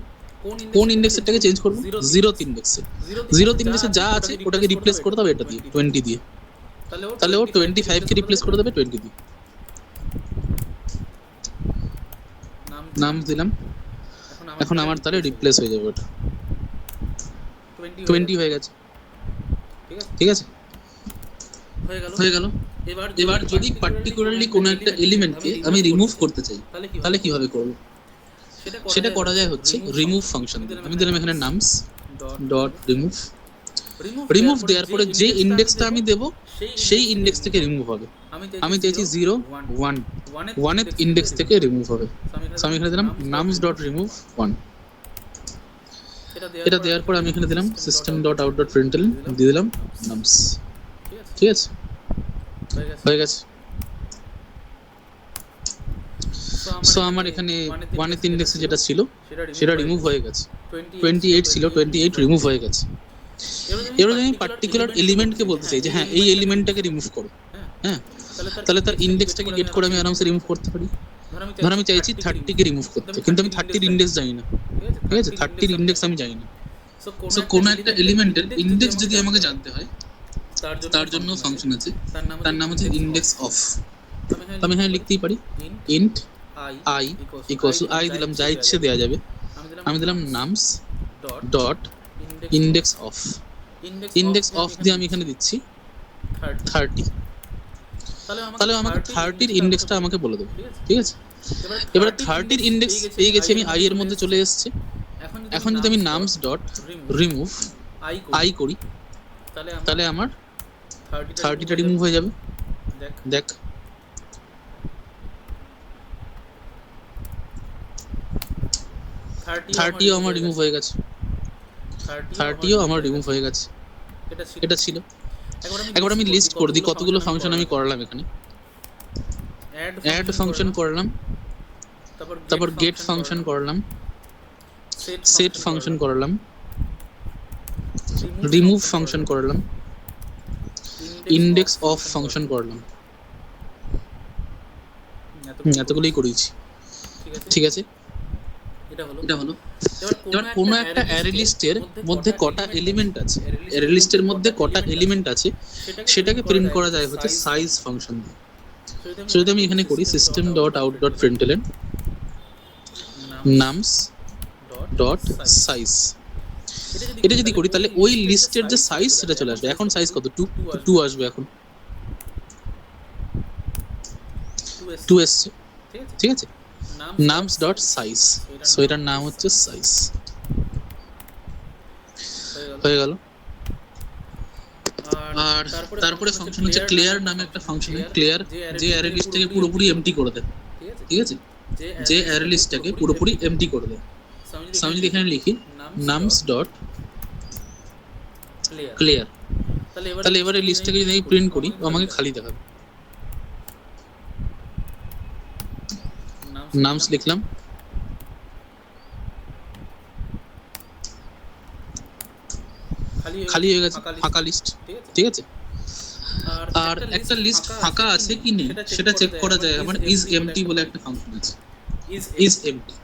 কোন ইন্ডেক্সেরটাকে চেঞ্জ করবো, 0th ইন্ডেক্সে, 0th ইন্ডেক্সে যা আছে ওটাকে রিপ্লেস করে দেবো এটা দিয়ে 20 দিয়ে, তাহলে ও 25কে রিপ্লেস করে দেবে 20 দিয়ে। নাম দিলাম, এখন আমার তাহলে রিপ্লেস হয়ে যাবে, ওটা 20 হয়ে গেছে, ঠিক আছে, হয়ে গেল। এবার যদি পার্টিকুলারলি কোনো একটা এলিমেন্টকে আমি রিমুভ করতে চাই, তাহলে কিভাবে করব? সেটা করা যায় হচ্ছে রিমুভ ফাংশন। আমি দিলাম এখানে নামস ডট রিমুভ, রিমুভ দেওয়ার পরে যে ইন্ডেক্সটা আমি দেব সেই ইন্ডেক্স থেকে রিমুভ হবে। আমি চাইছি 0 1 1 এর ইন্ডেক্স থেকে রিমুভ হবে। সো আমি এখানে দিলাম nums ডট রিমুভ 1। এটা দেওয়ার পর আমি এখানে দিলাম system ডট আউট ডট প্রিন্টএলএন, দিয়ে দিলাম nums। ঠিক আছে, হয়ে গেছে। সো আমার এখানে 1 এর ইন্ডেক্সে যেটা ছিল সেটা রিমুভ হয়ে গেছে। 28 ছিল, 28 রিমুভ হয়ে গেছে। এবার আমি পার্টিকুলার এলিমেন্টকে বলতে চাই যে হ্যাঁ এই এলিমেন্টটাকে রিমুভ করো, হ্যাঁ, তাহলে তার ইন্ডেক্সটাকে গেট করে আমি আরামসে রিমুভ করতে পারি। ধর আমি চাইছি 30 কে রিমুভ করতে, কিন্তু আমি 30 এর ইন্ডেক্স জানি না। ঠিক আছে, 30 এর ইন্ডেক্স আমি জানি না। সো কোন একটা এলিমেন্টের ইন্ডেক্স যদি আমাকে জানতে হয়, তার জন্য ফাংশন আছে, তার নাম হচ্ছে ইন্ডেক্স অফ। আমি এখানে লিখতেই পারি int I equals to I দিলাম, যা ইচ্ছে দেওয়া যাবে। আমি দিলাম nums dot index of. Index of দিয়ে আমি এখানে দিচ্ছি 30। তাহলে আমাকে 30 এর ইন্ডেক্সটা আমাকে বলে দেবে। ঠিক আছে, এবারে 30 এর ইন্ডেক্স পেয়ে গেছি আমি, I এর মধ্যে চলে এসেছে। এখন যদি আমি nums ডট রিমুভ I করি, তাহলে আমার 30টা রিমুভ হয়ে যাবে। দেখ, 30ও আমার রিমুভ হয়ে গেছে। 30ও আমার রিমুভ হয়ে গেছে। এটা ছিল। একবার আমি লিস্ট করে দিই কতগুলো ফাংশন আমি করলাম এখানে। অ্যাড ফাংশন করলাম, তারপর গেট ফাংশন করলাম, সেট ফাংশন করলাম, রিমুভ ফাংশন করলাম, ইন্ডেক্স অফ ফাংশন করলাম। এতগুলোই করেছি। ঠিক আছে, এটা হলো। এবার কোনো একটা অ্যারে লিস্টের মধ্যে কটা এলিমেন্ট আছে, অ্যারে লিস্টের মধ্যে কটা এলিমেন্ট আছে সেটাকে প্রিন্ট করা যায় হচ্ছে সাইজ ফাংশন দিয়ে। সো যদি আমি এখানে করি system dot out dot প্রিন্টএলএন nums dot size, এটা যদি করি তাহলে ওই লিস্টের যে সাইজ সেটা চলে আসবে। এখন সাইজ কত? 2 আসবে। এখন 2 এসছে। ঠিক আছে, nums ডট সাইজ। সো এটার নাম হচ্ছে সাইজ। হয়ে গেল। আর তারপরে ফাংশন হচ্ছে ক্লিয়ার নামে একটা ফাংশন। ক্লিয়ার যে অ্যারে লিস্টটাকে পুরোপুরি এমটি করে দেয়। ঠিক আছে, যে অ্যারে লিস্টটাকে পুরোপুরি এমটি করে দেয়। সো আমি যদি এখানে লিখি nums ডট ক্লিয়ার, তাহলে এবারে লিস্টটাকে যদি আমি প্রিন্ট করি ও আমাকে খালি দেখাবে। nums লিখলাম, খালি হয়ে গেছে, ফাঁকা লিস্ট। ঠিক আছে, আর একটা লিস্ট ফাঁকা আছে কি নেই সেটা চেক করা যায় আমার is empty বলে একটা ফাংশন আছে। is empty,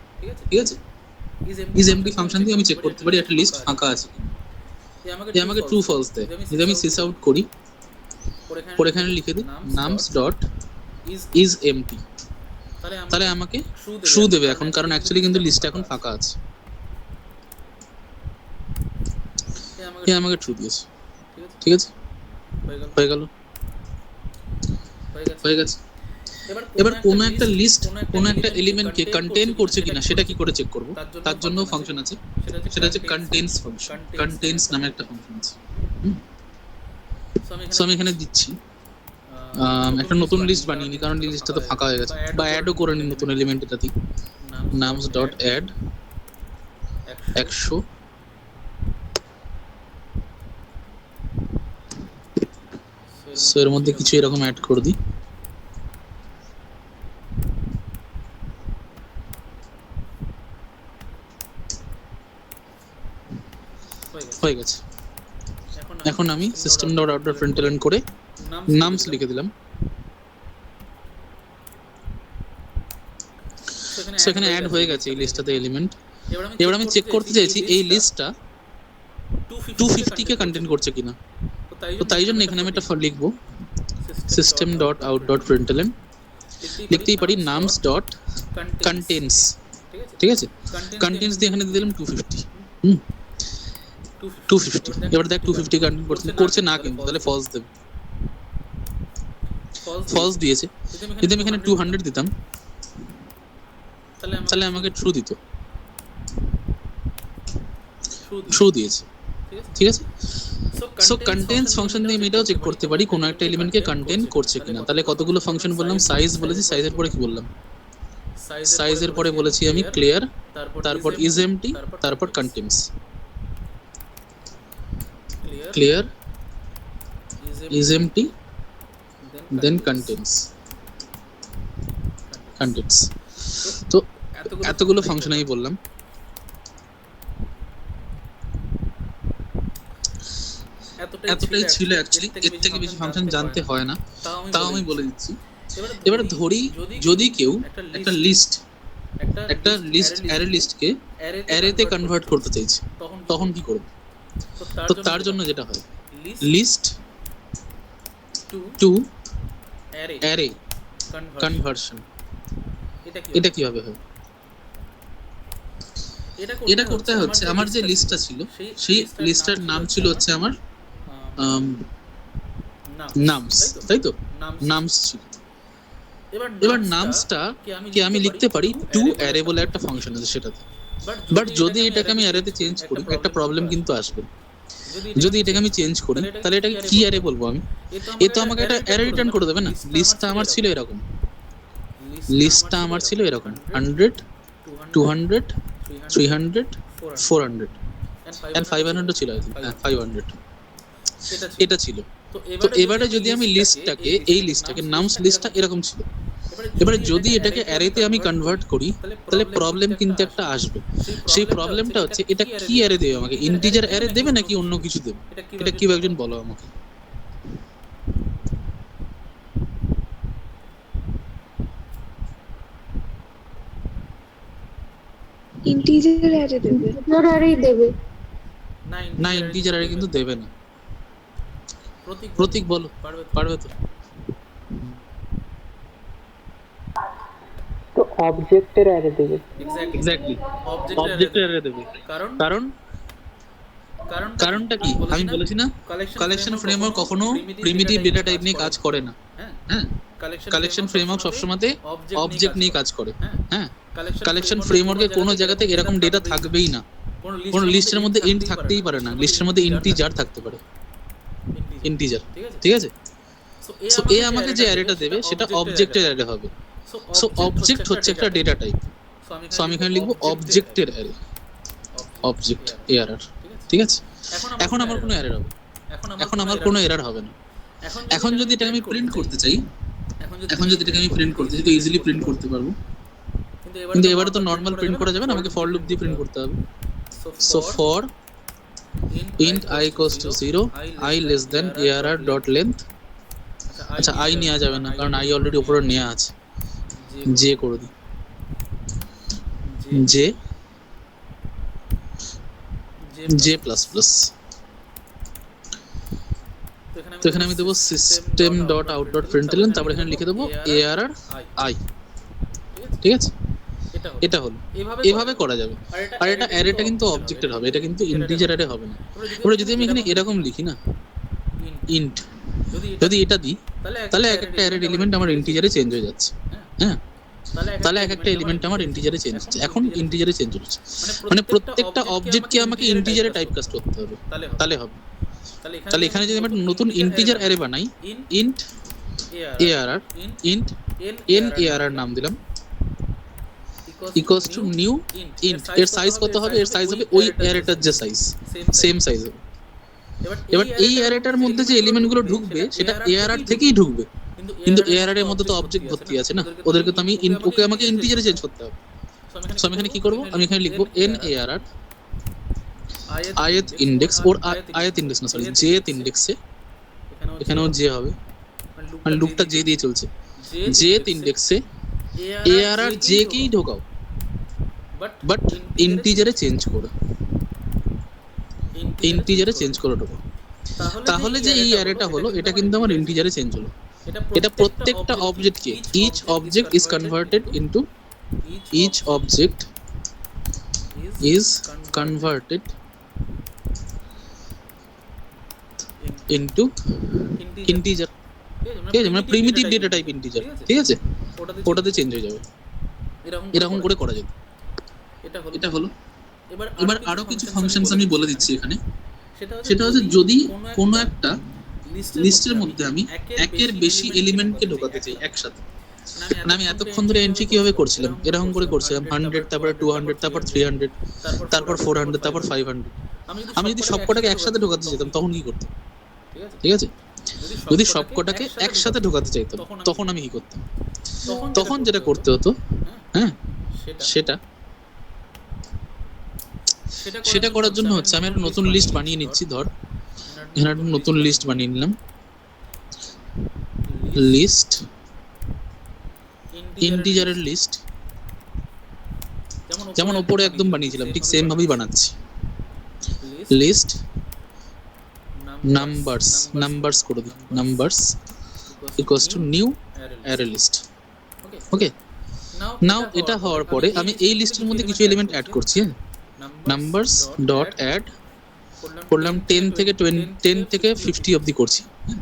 ঠিক আছে, is empty ফাংশন দিয়ে আমি চেক করতে পারি একটা লিস্ট ফাঁকা আছে কি। যে আমাকে ট্রু ফলস দেয়। যদি আমি সিস আউট করি, পরে এখানে লিখে দিই nums ডট is empty, তাহলে আমাকে ট্রু দেবে এখন, কারণ অ্যাকচুয়ালি কিন্তু লিস্টটা এখন ফাঁকা আছে। আমাকে ট্রু দিয়েছে। ঠিক আছে, হয়ে গেল। এবার কোন একটা লিস্ট কোন একটা এলিমেন্টকে কন্টেইন করছে কিনা সেটা কি করে চেক করব, তার জন্য ফাংশন আছে, সেটা হচ্ছে কন্টেইনস ফাংশন। কন্টেইনস নামে একটা ফাংশন আছে। সো আমি এখানে দিচ্ছি একটা নতুন লিস্ট বানিয়ে নিই, কারণ লিস্টটা তো ফাঁকা হয়ে গেছে, বা অ্যাডও করে নিই নতুন এলিমেন্ট এটাতেই। nums dot add 100। সো এর মধ্যে কিছু এরকম অ্যাড করে দিই। হয়ে গেছে। এখন আমি সিস্টেম ডট আউট ডট প্রিন্টএলএন করে nums লিখে দিলাম। সেখানে অ্যাড হয়ে গেছে এই লিস্টটাতে এলিমেন্ট। এবার আমি চেক করতে চাইছি এই লিস্টটা 250 কে কন্টেইন করছে কিনা। তো তাই জন্য এখানে আমি একটা লিখবো system ডট আউট ডট প্রিন্টএলএন, লিখতেই পারি nums ডট কন্টেইনস। ঠিক আছে, কন্টেইনস দিয়ে এখানে দিয়ে দিলাম 250। 250। এবার দেখ 250 কন্টেইন করছে না, কিন্তু তাহলে ফলস দেবে। ফলস দিয়েছে। যদি আমি এখানে 200 দিতাম তাহলে আমাকে ট্রু দিত। ট্রু দিয়েছে। ঠিক আছে। সো কন্টেন্স ফাংশন দিয়ে আমি এটাও চেক করতে পারি কোনো একটা এলিমেন্টকে কন্টেন করছে কিনা। তাহলে কতগুলো ফাংশন বললাম, সাইজ বলেছি, সাইজের পরে কি বললাম, সাইজের পরে বলেছি আমি ক্লিয়ার, তারপর ইজ এমটি, তারপর contains. Clear, is empty, then contains. Contains. তো এতগুলো ফাংশন আমি বললাম। এতটাই ছিল অ্যাকচুয়ালি, এর থেকে বেশি ফাংশন জানতে হয় না, তাও আমি বলে দিচ্ছি। এবারে ধরি যদি কেউ একটা লিস্ট অ্যারে লিস্টকে অ্যারেতে কনভার্ট করতে চাইছে, তখন কি করবে? তো তার জন্য যেটা হয়, লিস্ট টু অ্যারে কনভার্সন। এটা কিভাবে হয়? এটা করতে হচ্ছে আমার যে লিস্টটা ছিল সেই লিস্টটার নাম ছিল হচ্ছে আমার নামস, তাই তো? নামস ছিল। এবার নামসটা কি আমি লিখতে পারি টু অ্যারে বলে একটা ফাংশন আছে সেটাতে। বাট যদি এটাকে আমি অ্যারেতে চেঞ্জ করি একটা প্রবলেম কিন্তু আসবে। যদি এটাকে আমি চেঞ্জ করি তাহলে এটাকে কি অ্যারে বলবো আমি? এ তো আমাকে একটা অ্যারে রিটার্ন করে দেবে না। লিস্টটা আমার ছিল এরকম, লিস্টটা আমার ছিল এরকম 100 200 300 400 এন্ড 500 ছিল, আই থিংক 500 এটা ছিল। তো এবারে যদি আমি লিস্টটাকে, এই লিস্টটাকে নামস লিস্টটা এরকম ছিল, এবারে যদি এটাকে অ্যারেতে আমি কনভার্ট করি তাহলে প্রবলেম কিন্তু একটা আসবে। সেই প্রবলেমটা হচ্ছে এটা কি অ্যারে দেবে আমাকে? ইন্টিজার অ্যারে দেবে নাকি অন্য কিছু দেবে? এটা কি একজন বলো আমাকে। ইন্টিজার অ্যারে দেবে। ইন্টিজার অ্যারেই দেবে না, ইন্টিজার অ্যারে কিন্তু দেবে না। প্রতীক বলো, পারবে তো? তো অবজেক্টের অ্যারে দেবে। এক্স্যাক্টলি, অবজেক্টের অ্যারে দেবে। কারণ কারণটা কি আমি বলেছি না, কালেকশন ফ্রেমওয়ার্ক কখনো প্রিমিটিভ ডেটা টাইপ নিয়ে কাজ করে না। হ্যাঁ, কালেকশন ফ্রেমওয়ার্ক সবসময় অবজেক্ট নিয়ে কাজ করে। হ্যাঁ, কালেকশন ফ্রেমওয়ার্কে কোনো জায়গাতে এরকম ডেটা থাকবেই না, কোনো লিস্টের মধ্যে ইন্ট থাকতেই পারে না, লিস্টের মধ্যে ইন্টিজার থাকতে পারে, ইন্টিজার। ঠিক আছে। সো এ আমাকে যে অ্যারেটা দেবে সেটা অবজেক্টের অ্যারে হবে। সো অবজেক্ট হচ্ছে একটা ডেটা টাইপ। সো আমি এখানে লিখবো অবজেক্টের অ্যারে, অবজেক্ট এআরআর। ঠিক আছে। এখন আমার কোনো এরর হবে, এখন আমার কোনো এরর হবে না। এখন যদি এটাকে আমি প্রিন্ট করতে চাই, এখন যদি এটাকে আমি প্রিন্ট করতে চাই তো ইজিলি প্রিন্ট করতে পারবো, কিন্তু এবারে তো নর্মাল প্রিন্ট করা যাবে না, আমাকে ফর লুপ দিয়ে প্রিন্ট করতে হবে। So for int I equals to 0, I less than arr dot length। আচ্ছা, I নেওয়া যাবে না কারণ I অলরেডি উপরে নেওয়া আছে, j করে দিই, j প্লাস প্লাস। তো এখানে আমি দেবো system dot out dot println, তারপর এখানে লিখে দেবো arr I। ঠিক আছে, এটা হলো। এভাবে করা যাবে। আর এটা অ্যারেটা কিন্তু অবজেক্টের হবে, এটা কিন্তু ইন্টিজার অ্যারে হবে না। এবারে যদি আমি এখানে এরকম লিখি না, ইন্ট, যদি এটা দিই তাহলে এক একটা অ্যারের এলিমেন্ট আমার ইন্টিজারে চেঞ্জ হয়ে যাচ্ছে। হ্যাঁ, তাহলে এক একটা এলিমেন্ট আমার ইন্টিজারে চেঞ্জ হচ্ছে। এখন ইন্টিজারে চেঞ্জ হচ্ছে মানে প্রত্যেকটা অবজেক্টকে আমাকে ইন্টিজারে টাইপকাস্ট করতে হবে, তাহলে হবে। তাহলে এখানে যদি আমরা নতুন ইন্টিজার অ্যারে বানাই, ইন্ট arr, ইন্ট narr নাম দিলাম, ইকুয়ালস টু নিউ ইন্ট। এর সাইজ কত হবে? এর সাইজ হবে ওই অ্যারেটার যে সাইজ, সেম সাইজ হবে। এবার এই অ্যারেটার মধ্যে যে এলিমেন্টগুলো ঢুকবে সেটা arr থেকেই ঢুকবে, কিন্তু arr এর মধ্যে তো অবজেক্ট ভর্তি আছে না, ওদেরকে তো আমি ওকে আমাকে ইন্টিজারে চেঞ্জ করতে হবে। সো আমি এখানে কি করব? আমি এখানে লিখব narr ith ইনডেক্স, ওর ith ইনডেক্স না সরি jth ইনডেক্সে, এখানেও j হবে, মানে লুপটা j দিয়ে চলছে, jth ইনডেক্সে arr j কেই ঢোকাও, বাট ইন্টিজারে চেঞ্জ করো, ইন্টিজারে চেঞ্জ করে ঢোকাও। তাহলে যে এই অ্যারেটা হলো এটা কিন্তু আমার ইন্টিজারে চেঞ্জ হলো। এটা প্রত্যেকটা অবজেক্টকে, each object is converted into, each object is converted into integer. ঠিক আছে, মানে প্রিমিটিভ ডেটা টাইপ ইন্টিজার। ঠিক আছে, ওটাতে চেঞ্জ হয়ে যাবে। এরকম করে করা যাবে। এটা হলো। এবার আরো কিছু ফাংশনস আমি বলে দিচ্ছি এখানে, সেটা হচ্ছে যদি কোনো একটা লিস্টের মধ্যে আমি একের বেশি এলিমেন্টকে ঢোকাতে চাই একসাথে। মানে আমি এতক্ষণ ধরে এন্ট্রি কিভাবে করছিলাম, এরকম করে করছিলাম 100, তারপরে 200, তারপর 300, তারপর 400, তারপর 500। আমি যদি সবকটাকে একসাথে ঢোকাতে চাইতাম তখন কি করতাম? ঠিক আছে, যদি সবকটাকে একসাথে ঢোকাতে চাইতাম তখন আমি কি করতাম? তখন যেটা করতে হতো, হ্যাঁ, সেটা সেটা করার জন্য হচ্ছে আমি একটা নতুন লিস্ট বানিয়ে নিচ্ছি। ধর এখানে একটা নতুন লিস্ট বানিয়ে নিলাম, লিস্ট ইন্টিজারের লিস্ট, যেমন ওপরে একদম বানিয়েছিলাম ঠিক সেম ভাবেই বানাচ্ছি। লিস্ট নাম্বারস করে দিই, numbers equals to new array list. Okay, now এটা হওয়ার পরে আমি এই লিস্টের মধ্যে কিছু এলিমেন্ট অ্যাড করছি। হ্যাঁ, নাম্বারস ডট অ্যাড করলাম 10 থেকে 50 অবধি করছি। হ্যাঁ,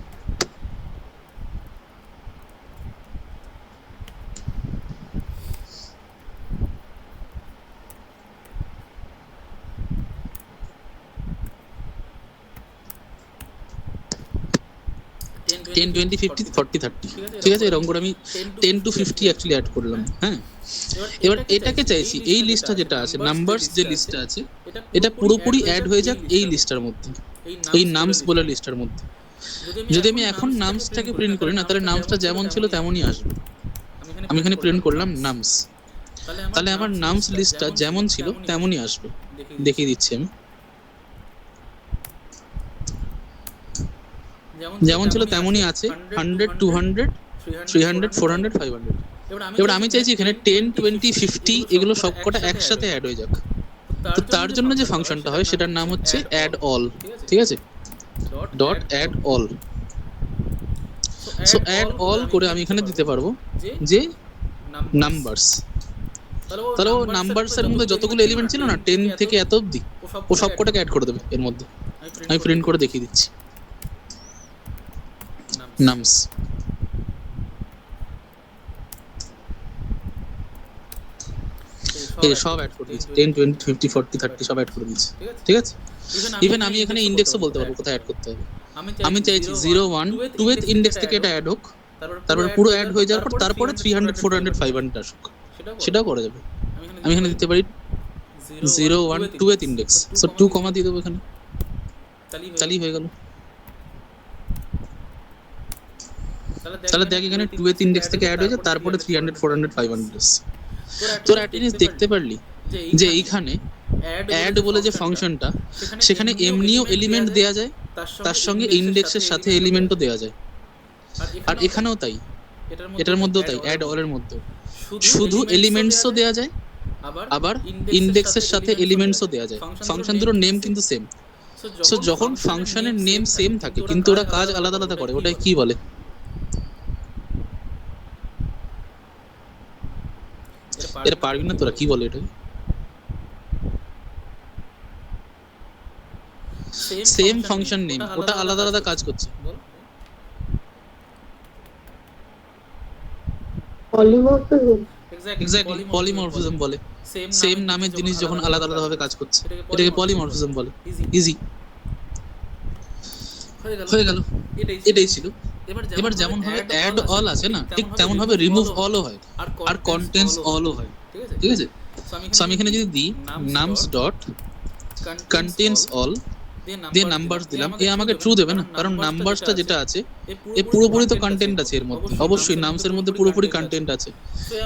10, 20, 50, 40, 30। ঠিক আছে, এরকম করে আমি 10 to 50 অ্যাকচুয়ালি অ্যাড করলাম। হ্যাঁ, এবার এটাকে চাইছি এই লিস্টটা যেটা আছে, নাম্বারস যে লিস্টটা আছে, এটা পুরোপুরি অ্যাড হয়ে যাক এই লিস্টটার মধ্যে, এই নামস বলে লিস্টটার মধ্যে। যদি আমি এখন নামসটাকে প্রিন্ট করি না, তাহলে নামসটা যেমন ছিল তেমনই আসবে। আমি এখানে প্রিন্ট করলাম নামস, তাহলে আমার নামস লিস্টটা যেমন ছিল তেমনই আসবে। দেখিয়ে দিচ্ছি আমি, যেমন ছিল তেমনই আছে, 100, 200, 300, 400, 500। এবার আমি চাইছি এখানে 10, 20, 50 এগুলো সবকটা একসাথে অ্যাড হয়ে যাক। তো তার জন্য যে ফাংশনটা হয় সেটার নাম হচ্ছে অ্যাড অল। ঠিক আছে, dot add all. So add all করে আমি এখানে দিতে পারবো যে নাম্বারস, তাহলে ও নাম্বারসের মধ্যে যতগুলো এলিমেন্ট ছিল না 10 থেকে এত অবধি, ও সবকটাকে অ্যাড করে দেবে এর মধ্যে। আমি প্রিন্ট করে দেখিয়ে দিচ্ছি, নামস। এই সব অ্যাড করে দিয়েছি, 10, 20, 50, 40, 30 সব অ্যাড করে দিয়েছি। ঠিক আছে, ইভেন আমি এখানে ইন্ডেক্সও বলতে পারবো কোথায় অ্যাড করতে হবে। আমি চাইছি 0, 1, 2th ইন্ডেক্স থেকে এটা অ্যাড হোক, তারপরে পুরো অ্যাড হয়ে যাওয়ার পর তারপরে 300, 400, 500 আসুক, সেটাও করা যাবে। আমি এখানে দিতে পারি 0, 1, 2th ইন্ডেক্স, সো 2 কমা দিয়ে দেবো এখানে, তাহলেই হয়ে গেল। তাহলে দেখ এখানে 2th ইন্ডেক্স থেকে অ্যাড হয়ে যায়, তারপরে 300, 400, 500 আসছে। তোর অ্যাটেন্ডেন্স দেখতে পারলি যে এইখানে অ্যাড বলে যে ফাংশনটা, সেখানে এমনিও এলিমেন্ট দেয়া যায়, তার সঙ্গে ইন্ডেক্সের সাথে এলিমেন্টও দেয়া যায়। আর এখানেও তাই, এটার মধ্যেও তাই, অ্যাড অলের মধ্যেও শুধু এলিমেন্টসও দেয়া যায়, আবার ইন্ডেক্সের সাথে এলিমেন্টসও দেয়া যায়। ফাংশন দুটোর নেম কিন্তু সেম। সো যখন ফাংশনের নেম সেম থাকে কিন্তু ওরা কাজ আলাদা আলাদা করে, ওটাই কি বলে? এটা পারবি না তোরা, কি বলে এটা? সেম ফাংশন নেম, ওটা আলাদা আলাদা কাজ করছে। পলিমরফিজম, এক্স্যাক্টলি পলিমরফিজম বলে। সেম নামের জিনিস যখন আলাদা আলাদা ভাবে কাজ করছে, এটাকে পলিমরফিজম বলে। ইজি হয়ে গেল, এটাই ছিল। এবার যেমন ভাবে অ্যাড অল আছে না, ঠিক তেমন ভাবে রিমুভ অলও হয়, আর কন্টেন্টস অলও হয়। ঠিক আছে, সো আমি এখানে যদি দিই নামস ডট কন্টেন্টস অল দিয়ে নাম্বারস দিলাম, এ আমাকে ট্রু দেবে না, কারণ নাম্বারসটা যেটা আছে এ পুরোপুরি তো কন্টেন্ট আছে এর মধ্যে, অবশ্যই নামসের মধ্যে পুরোপুরি কন্টেন্ট আছে।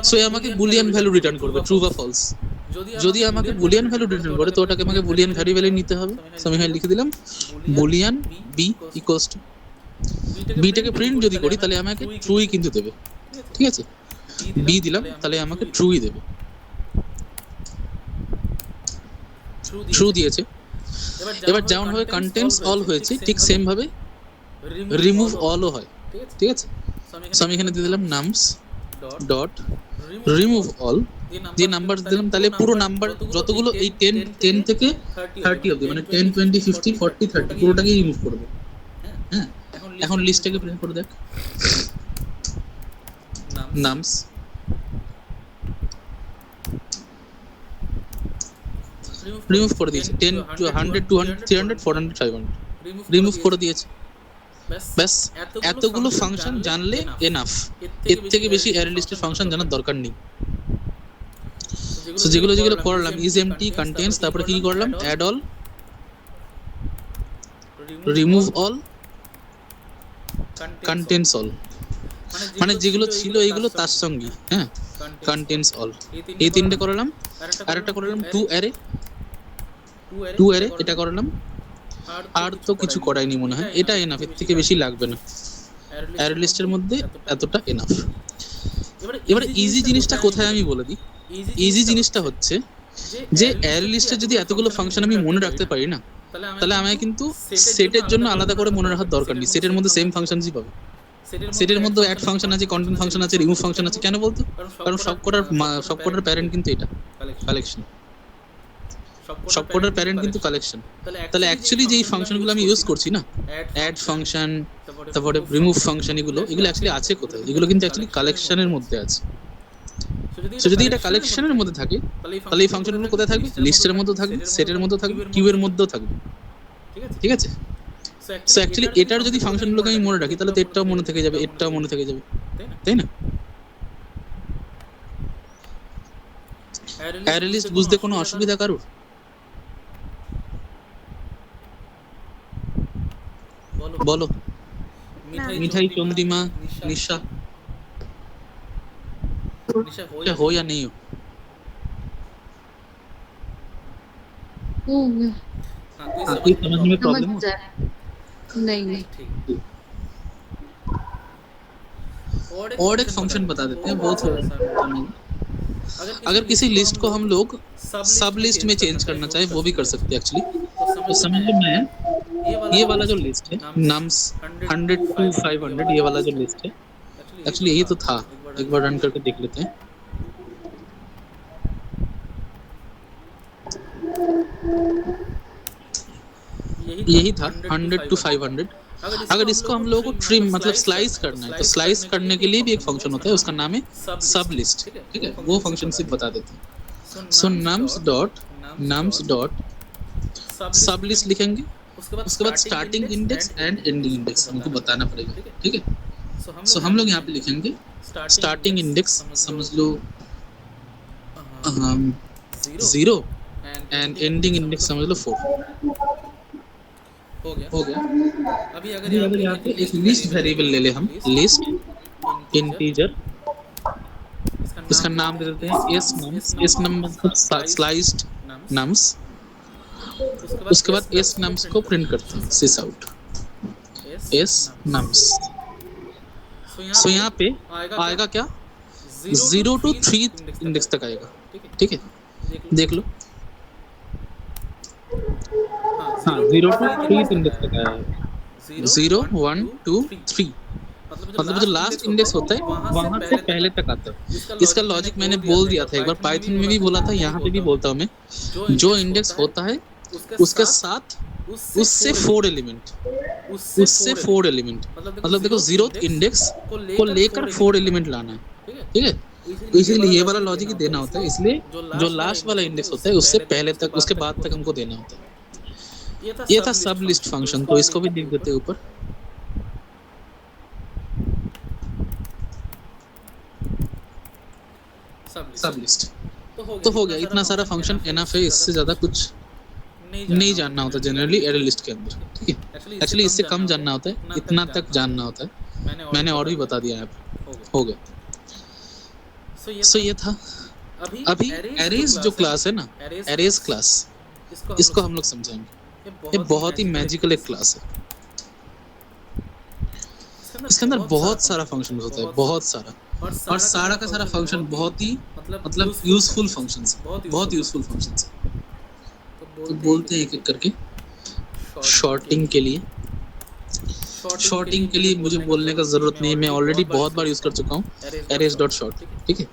সো এ আমাকে বুলিয়ান ভ্যালু রিটার্ন করবে, ট্রু বা ফলস। যদি আমাকে বুলিয়ান ভ্যালু রিটার্ন করে তো ওটাকে আমাকে বুলিয়ান ভ্যারিয়েবলে নিতে হবে। সো আমি এখানে লিখে দিলাম বুলিয়ান বি ইকুয়ালস টু, বিটাকে প্রিন্ট যদি করি তাহলে আমাকে ট্রুই কিন্তু দেবে। ঠিক আছে, বি দিলাম তাহলে আমাকে ট্রুই দেবে, ট্রু দিয়েছে। এবার যেমন ভাবে কন্টেন্টস অল হয়েছে ঠিক সেম ভাবে রিমুভ অলও হয়। ঠিক আছে, সো আমি এখানে দিয়ে দিলাম নামস ডট রিমুভ অল দিয়ে নাম্বার দিলাম, তাহলে পুরো নাম্বার যতগুলো এই 10 থেকে 30 অবধি, মানে 10, 20, 50, 40, 30 পুরোটাকেই রিমুভ করবে। হ্যাঁ, এখন লিস্টটাকে প্রিন্ট করে দেখ, নামস রিমুভ করে দিয়েছে 10 100 200 300 400 500 রিমুভ করে দিয়েছে। ব্যাস এতগুলো ফাংশন জানলে এনাফ, এর থেকে বেশি অ্যারে লিস্টের ফাংশন জানার দরকার নেই। সো যেগুলো যেগুলো করলাম ইজ এমটি কন্টেন্টস, তারপরে কি করলাম add all, remove all, contents all, মানে যেগুলো ছিল এইগুলো তার সঙ্গে, হ্যাঁ কন্টেন্টস অল, এই তিনটে করলাম। আর একটা করলাম টু অ্যারে, এটা করলাম। আর তো কিছু করাইনি মনে হয়, এটা এনাফ, এর থেকে বেশি লাগবে না অ্যারে লিস্টের মধ্যে, এতটা এনাফ। এবারে ইজি জিনিসটা কোথায় আমি বলে দিই। ইজি জিনিসটা হচ্ছে যে অ্যারে লিস্টে যদি এতগুলো ফাংশন আমি মনে রাখতে পারি না, তাহলে আমায় কিন্তু সেটের জন্য আলাদা করে মনে রাখার দরকার নেই, সেটের মধ্যে সেম ফাংশনসই পাবে। সেটের মধ্যে অ্যাড ফাংশন আছে, কন্টেন্ট ফাংশন আছে, রিমুভ ফাংশন আছে। কেন বলতো? কারণ সবকটার প্যারেন্ট কিন্তু এটা কালেকশন, সবকটার প্যারেন্ট কিন্তু কালেকশন। তাহলে অ্যাকচুয়ালি যেই ফাংশনগুলো আমি ইউজ করছি না, অ্যাড ফাংশন, তারপরে রিমুভ ফাংশন, এগুলো অ্যাকচুয়ালি আছে কোথায়? এগুলো কিন্তু অ্যাকচুয়ালি কালেকশনের মধ্যে আছে। সো যদি এটা কালেকশনের মধ্যে থাকে, তাহলে এই ফাংশনগুলো কোথায় থাকবে? লিস্টের মধ্যে থাকবে, সেটের মধ্যে থাকবে, কিউ এর মধ্যেও থাকবে। ঠিক আছে? সো অ্যাকচুয়ালি এটার যদি ফাংশনগুলোকে আমি মনে রাখি, তাহলে তো এটাও মনে থেকে যাবে, এটাও মনে থেকে যাবে, তাই না? অ্যারে লিস্ট বুঝতে কোনো অসুবিধা কারোর? বলো। মিঠাই, চন্দ্রিমা, নিশা, हो या नहीं हो? हाँ, कोई समझने में प्रॉब्लम हो? नहीं और एक फंक्शन बता देते हैं, बहुत अगर किसी लिस्ट को हम लोग सब लिस्ट में चेंज करना चाहे वो भी कर सकते हैं एक्चुअली। तो समझ लो, मैं ये वाला जो लिस्ट है नम्स 100 to 500, ये वाला जो लिस्ट है एक्चुअली यही तो था। एक बार रन करके देख लेते हैं। यही था 100 to 500। अगर इसको हम लोगों को ट्रिम मतलब स्लाइस करना है, तो स्लाइस करने के लिए भी एक फंक्शन होता है, उसका नाम है सब लिस्ट। ठीक है, वो फंक्शन सिर्फ बता देते हैं। सो नम्स डॉट सब लिस्ट लिखेंगे, उसके बाद starting index and ending index हमको बताना पड़ेगा। ठीक है, सो हम लोग यहाँ पे लिखेंगे स्टार्टिंग इंडेक्स, समझ लो 0 एंड एंडिंग इंडेक्स समझ लो 4। हो गया। अभी अगर यहाँ पे एक लिस्ट वेरिएबल ले ले हम, लिस्ट इंटीजर, इसका नाम दे देते हैं एस नम्स स्लाइस्ड नम्स। उसके बाद एस नम्स को प्रिंट करते हैं सिस आउट एस नम्स। सो यहाँ पे आएगा क्या? 0 to 3 इंडेक्स तक आएगा। ठीक है, देख लो। हाँ, 0 to 3 इंडेक्स तक आएगा। 0 1 2 3 मतलब जो लास्ट इंडेक्स होता है वहां से पहले तक आता है। इसका लॉजिक मैंने बोल दिया था एक बार, पाइथन में भी बोला था, यहाँ पे भी बोलता हूँ मैं। जो इंडेक्स होता है उसके साथ उससे 4 एलिमेंट, मतलब देखो 0th इंडेक्स को लेकर 4 एलिमेंट लाना है। ठीक है, तो इसीलिए ये वाला लॉजिक ही देना होता है। इसलिए जो लास्ट वाला इंडेक्स होता है उससे पहले तक, उसके बाद तक हमको देना होता है। ये था सब लिस्ट फंक्शन, तो इसको भी लिख देते हैं ऊपर। सब लिस्ट तो हो गया। इतना सारा फंक्शन एनफ है, इससे ज्यादा कुछ नहीं जानना होता जनरली एरे लिस्ट के अंदर। ठीक है, एक्चुअली इससे कम जानना होता है, इतना तक जानना होता है। मैंने और भी बता दिया यहाँ पे। हो गया। सो ये था। अभी एरेज जो क्लास है ना, एरेज क्लास, इसको हम लोग समझेंगे। ये बहुत ही मैजिकल एक क्लास है। इसके अंदर बहुत सारा फंक्शन होता है, बहुत सारा, और सारा का सारा फंक्शन बहुत ही मतलब यूजफुल फंक्शंस, बहुत यूजफुल फंक्शंस। तो बोलते हैं एक एक करके। शॉर्टिंग के लिए मुझे बोलने का जरूरत नहीं है, मैं ऑलरेडी बहुत बार यूज कर चुका हूँ अरेज डॉट शॉर्ट। ठीक है,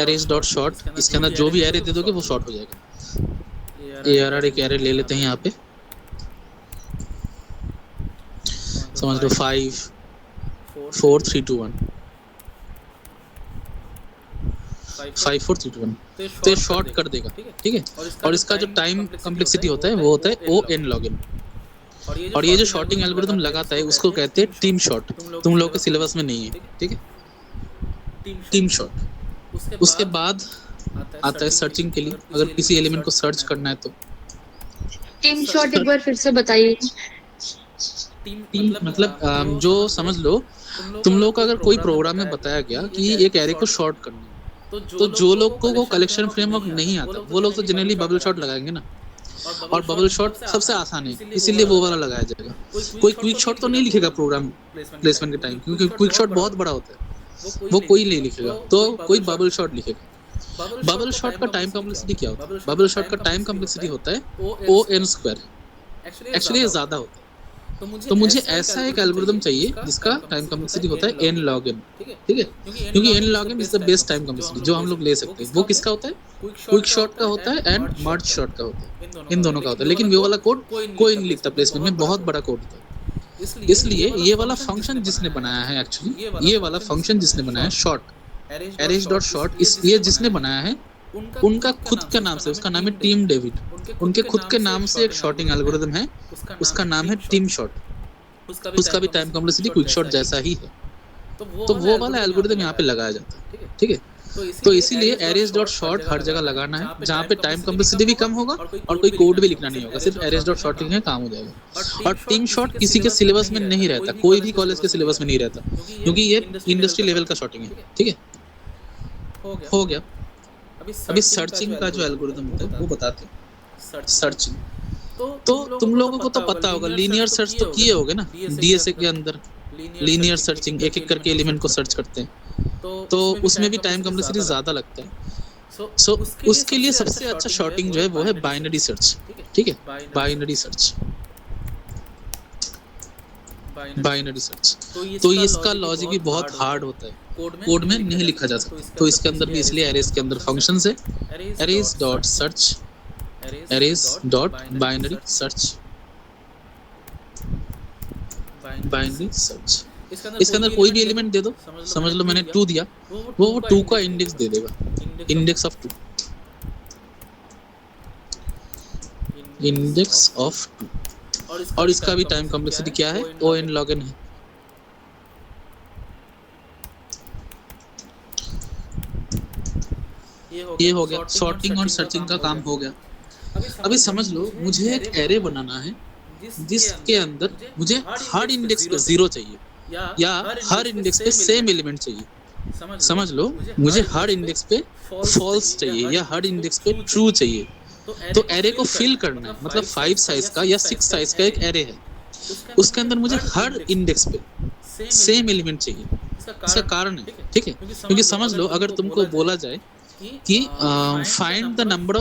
अरेज डॉट शॉर्ट, इसके अंदर जो भी एरे दे दोगे वो शॉर्ट हो जाएगा। ARR एक एरे ले लेते हैं यहाँ पे, समझ लो 5 4 3 2 1। 5 4 3 2 1, तो ये शॉर्ट कर देगा, ठीक है। और इसका जो टाइम कॉम्प्लेक्सिटी होता है वो होता है o n log n। और ये जो शॉर्टिंग एल्गोरिथम लगाता है उसको कहते हैं टीम शॉर्ट। तुम लोगों के सिलेबस में नहीं है, ठीक है, टीम शॉर्ट। उसके बाद आता है सर्चिंग के लिए, अगर किसी एलिमेंट को सर्च करना है तो। टीम शॉट एक बार फिर से बताइए। टीम मतलब जो समझ लो, तुम लोग को अगर कोई प्रोग्राम में बताया गया कि एक एरे को शॉर्ट करना है, तो जो लोग को वो कलेक्शन फ्रेमवर्क नहीं आता वो लोग तो जनरली बबल शॉट लगाएंगे ना। और बबल शॉट सबसे आसान है, इसीलिए वो वाला लगाया जाएगा। कोई क्विक शॉट तो नहीं लिखेगा प्रोग्राम प्लेसमेंट के टाइम, क्योंकि क्विक शॉट बहुत बड़ा होता है, वो कोई नहीं लिखेगा, तो कोई बबल शॉट लिखेगा। बबल शॉट का टाइम कॉम्प्लेक्सिटी क्या होता है? बबल शॉट का टाइम कॉम्प्लेक्सिटी होता है o n स्क्वायर। एक्चुअली ये ज्यादा होता है, तो मुझे ऐसा एक एल्गोरिथम चाहिए जिसका टाइम कॉम्प्लेक्सिटी होता है n log n, ठीक है, क्योंकि n log n is the best time complexity जो हम लोग ले सकते हैं। वो किसका होता है? क्विक शॉट का होता है एंड मर्ज शॉट का होता है, इन दोनों का होता है। लेकिन वो वाला कोड कोई नहीं लिखता प्लेसमेंट में, बहुत बड़ा कोड होता है। इसलिए ये वाला फंक्शन जिसने बनाया है, एक्चुअली ये वाला फंक्शन जिसने बनाया है शॉर्ट, arrays डॉट शॉर्ट, इस ये जिसने बनाया है उनका खुद का नाम से, उसका नाम है टीम डेविड। उनके खुद के नाम से एक शॉर्टिंग एल्गोरिथम है, उसका नाम है टीम शॉर्ट। उसका भी टाइम कॉम्प्लेक्सिटी क्विक शॉट जैसा ही है, तो वो वाला एल्गोरिथम यहाँ पे लगाया जाता है, ठीक है। तो इसीलिए arrays डॉट शॉर्ट हर जगह लगाना है जहाँ पे टाइम कॉम्प्लेक्सिटी भी कम होगा और कोई कोड भी लिखना नहीं होगा, सिर्फ arrays डॉट शॉर्ट लिखने काम हो जाएगा। और टीम शॉट किसी के सिलेबस में नहीं रहता, कोई भी कॉलेज के सिलेबस में नहीं रहता, क्योंकि ये इंडस्ट्री लेवल का शॉर्टिंग है, ठीक है। हो गया। अभी सर्चिंग का जो एल्गोरिथम होता है वो बताते हैं। सर्चिंग तो तुम लोगों को तो पता होगा, लीनियर सर्च तो किए होगे ना डीएसए के अंदर। लीनियर सर्चिंग एक एक करके एलिमेंट को सर्च करते हैं, तो उसमें भी टाइम कॉम्प्लेक्सिटी ज्यादा लगता है। सो उसके लिए सबसे अच्छा शॉर्टिंग जो है वो है बाइनरी सर्च, ठीक है, बाइनरी सर्च। बाइनरी सर्च तो इसका लॉजिक भी बहुत हार्ड होता है, कोड में नहीं लिखा जा सकता, तो इसके अंदर भी इसलिए arrays के अंदर फंक्शंस है, arrays dot search, arrays dot binary search, binary search. इसके अंदर कोई भी एलिमेंट दे दो, समझ लो मैंने 2 दिया, वो 2 का इंडेक्स दे देगा, इंडेक्स ऑफ 2, इंडेक्स ऑफ 2। और इसका भी टाइम कॉम्प्लेक्सिटी क्या है? o n log n है। ये हो गया, सॉर्टिंग और सर्चिंग का काम हो गया। अभी समझ लो मुझे एक एरे बनाना है जिसके अंदर मुझे हर इंडेक्स पे 0 चाहिए या हर इंडेक्स पे सेम एलिमेंट चाहिए। समझ लो मुझे हर इंडेक्स पे फॉल्स चाहिए या हर इंडेक्स पे ट्रू चाहिए। तो एरे को फिल करना है, मतलब 5 साइज का या 6 साइज का एक एरे है, उसके अंदर मुझे हर इंडेक्स पे सेम एलिमेंट चाहिए। इसका कारण है, ठीक है, क्योंकि समझ लो अगर तुमको बोला जाए कि find the number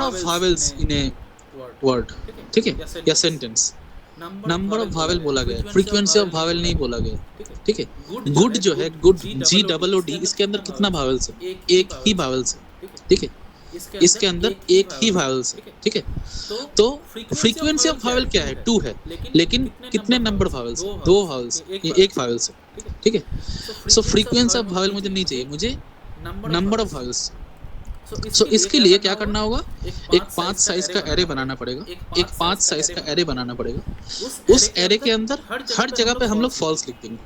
of vowels in a word, ठीक है, या सेंटेंस, नंबर ऑफ वावेल बोला गया, फ्रीक्वेंसी ऑफ वावेल नहीं बोला गया, ठीक है। गुड जो है, गुड GOOD, इसके अंदर कितना वावेल्स है? एक ही वावेल्स है, ठीक है, इसके अंदर एक ही वावेल्स है, ठीक है। तो फ्रीक्वेंसी ऑफ वावेल क्या है? 2 है, लेकिन कितने नंबर वावेल्स? 2 वावेल्स, एक वावेल्स है, ठीक है। सो फ्रीक्वेंसी ऑफ वावेल मुझे नहीं चाहिए, मुझे नंबर ऑफ वावेल्स। सो इसके लिए क्या करना होगा? एक 5 साइज का एरे बनाना पड़ेगा, एक 5 साइज का एरे बनाना पड़ेगा। उस एरे के अंदर हर जगह पे हम लोग फॉल्स लिख देंगे,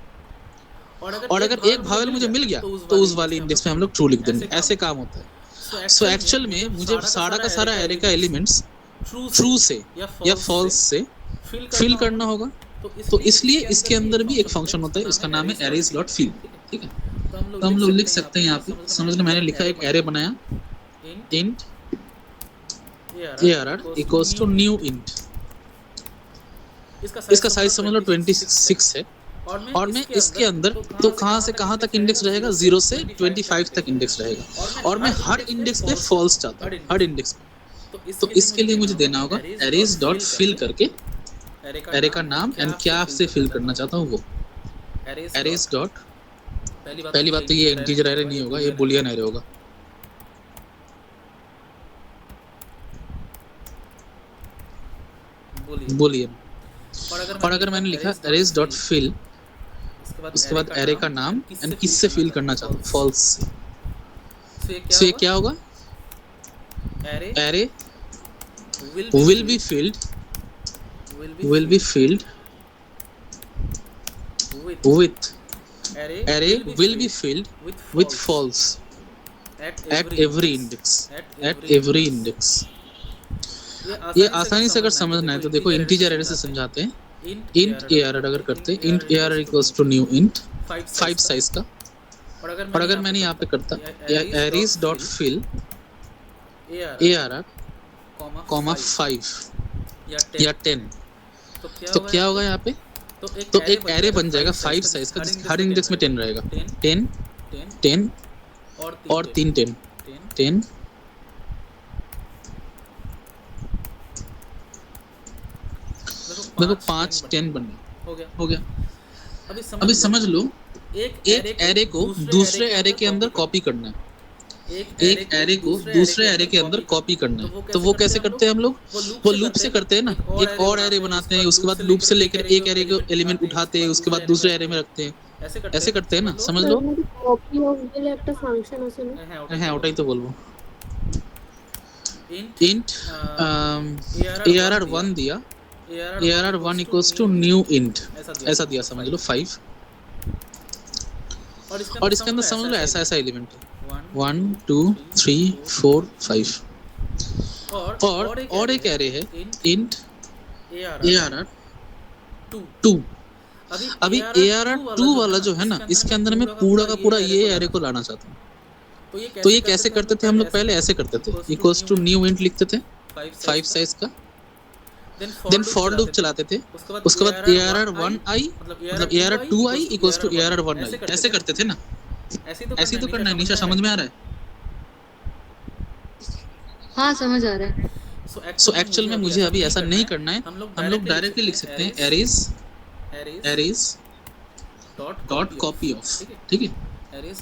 और अगर एक वावेल मुझे मिल गया तो उस वाले इंडेक्स पे हम लोग ट्रू लिख देंगे। ऐसे काम होता है। सो एक्चुअल में मुझे सारा का सारा एरे का एलिमेंट्स ट्रू से या फॉल्स से फिल करना होगा, तो इसलिए इसके अंदर भी एक फंक्शन होता है, उसका नाम है arrays डॉट fill, ठीक है। तो हम लोग लिख सकते हैं यहाँ पे, समझ लो मैंने लिखा एक एरे बनाया, int arr equals to new int। इसका साइज समझ लो 26 है, और मैं इसके अंदर तो कहाँ से कहाँ तक इंडेक्स रहेगा? 0 से 25 तक इंडेक्स रहेगा, और मैं हर इंडेक्स पे फॉल्स चाहता हूँ, हर इंडेक्स पे। तो इसके लिए मुझे देना होगा arrays डॉट fill करके एरे का नाम एंड क्या से फिल करना चाहता हूँ वो, arrays डॉट, पहली बात तो ये इंटीजर एरे नहीं होगा, ये बूलियन एरे होगा। बूलियन। और अगर मैंने लिखा arrays डॉट fill उसके बाद एरे का नाम एंड किससे फिल करना चाहता हूँ, फॉल्स से। सो ये क्या होगा, array will be filled with array will be filled with false at every index। ये आसानी से अगर समझना है तो देखो इंटीजर एरे से समझाते हैं। int arr अगर करते हैं, int arr equals to new int 5 size का, और अगर मैंने यहाँ पे करता arrays dot fill arr comma 5 या 10, तो क्या होगा यहाँ पे, तो एक एरे बन जाएगा 5 साइज का जिसके हर इंडेक्स में 10 रहेगा, 10 10 और 3 10 10। देखो 5 10 बन गया, हो गया। अभी समझ लो, एक एरे को दूसरे एरे के अंदर कॉपी करना है, एक एरे को दूसरे एरे के अंदर कॉपी करना है, तो वो कैसे करते हैं हम लोग, वो लूप से करते हैं ना। एक और एरे बनाते हैं, उसके बाद लूप से लेकर एक एरे को एलिमेंट उठाते हैं, उसके बाद दूसरे एरे में रखते हैं, ऐसे करते हैं ना, समझ लो। কপি অফ দিলে একটা ফাংশন আছে না, হ্যাঁ ওটাই তো বলবো। int arr1 दिया, arr1 equals to new int ऐसा दिया, समझ लो 5, और इसके अंदर समझ लो ऐसा ऐसा एलिमेंट है 1 2 3 4 5, और एक एरे है int arr2। अभी arr2 वाला जो है ना, इसके अंदर मैं पूरा का पूरा ये एरे को लाना चाहता हूँ। तो ये कैसे करते थे हम लोग, पहले ऐसे करते थे, इक्वल्स टू न्यू इंट लिखते थे 5 साइज का, देन फॉर लूप चलाते थे, उसके बाद arr1i मतलब arr2i इक्वल्स टू arr1i, ऐसे करते थे ना। ऐसे तो करना है, निशा समझ में आ रहा है? हाँ समझ आ रहा है। सो एक्चुअल में मुझे अभी ऐसा नहीं करना है, हम लोग डायरेक्टली लिख सकते हैं arrays डॉट कॉपी ऑफ, ठीक है,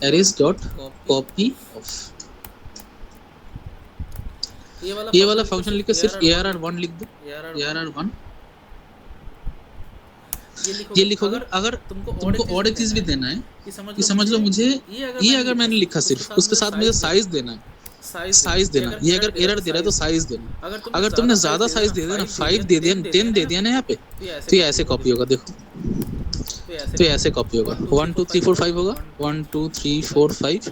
arrays डॉट कॉपी ऑफ। ये वाला फंक्शन लिख के सिर्फ arr1 लिख दो, arr1 ये लिखोगे। अगर तुमको और एक चीज भी देना है कि समझ लो मुझे ये अगर मैंने लिखा सिर्फ, उसके साथ मुझे साइज देना है, ये अगर एरर दे रहा है तो साइज देना। अगर तुमने ज्यादा साइज दे दिया ना, 5 दे दिया 10 दे दिया ना यहाँ पे, तो ये ऐसे कॉपी होगा, देखो तो ये ऐसे कॉपी होगा, 1 2 3 4 5 होगा, 1 2 3 4 5।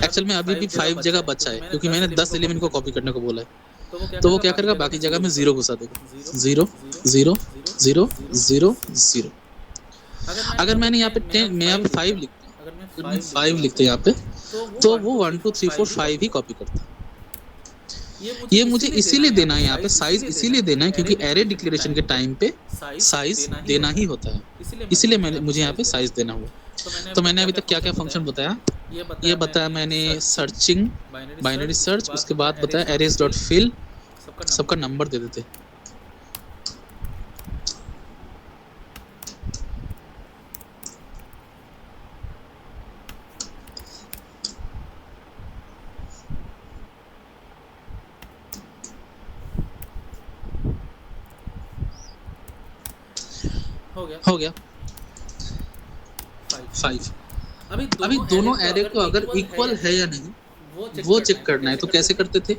एक्चुअल में अभी भी 5 जगह बचा है क्योंकि मैंने 10 एलिमेंट को कॉपी करने को बोला है। तो वो क्या करेगा, बाकी जगह में 0 घुसा देगा, 0 0 0 0 0। अगर मैंने यहाँ पे 10, मैं यहाँ पे 5 लिखता हूँ, अगर मैं 5 लिखते यहाँ पे, तो वो 1 2 3 4 5 ही कॉपी करता है। ये मुझे इसीलिए देना है यहाँ पे, साइज इसीलिए देना है क्योंकि एरे डिक्लेरेशन के टाइम पे साइज देना ही होता है, इसीलिए मुझे यहाँ पे साइज देना हुआ। तो मैंने अभी तक क्या क्या फंक्शन बताया, ये बताया मैंने सर्चिंग, बाइनरी सर्च, उसके बाद बताया arrays डॉट fill, सबका नंबर दे देते। हो गया 5। अभी दोनों एरे को अगर इक्वल है या नहीं वो चेक करना है, तो कैसे करते थे,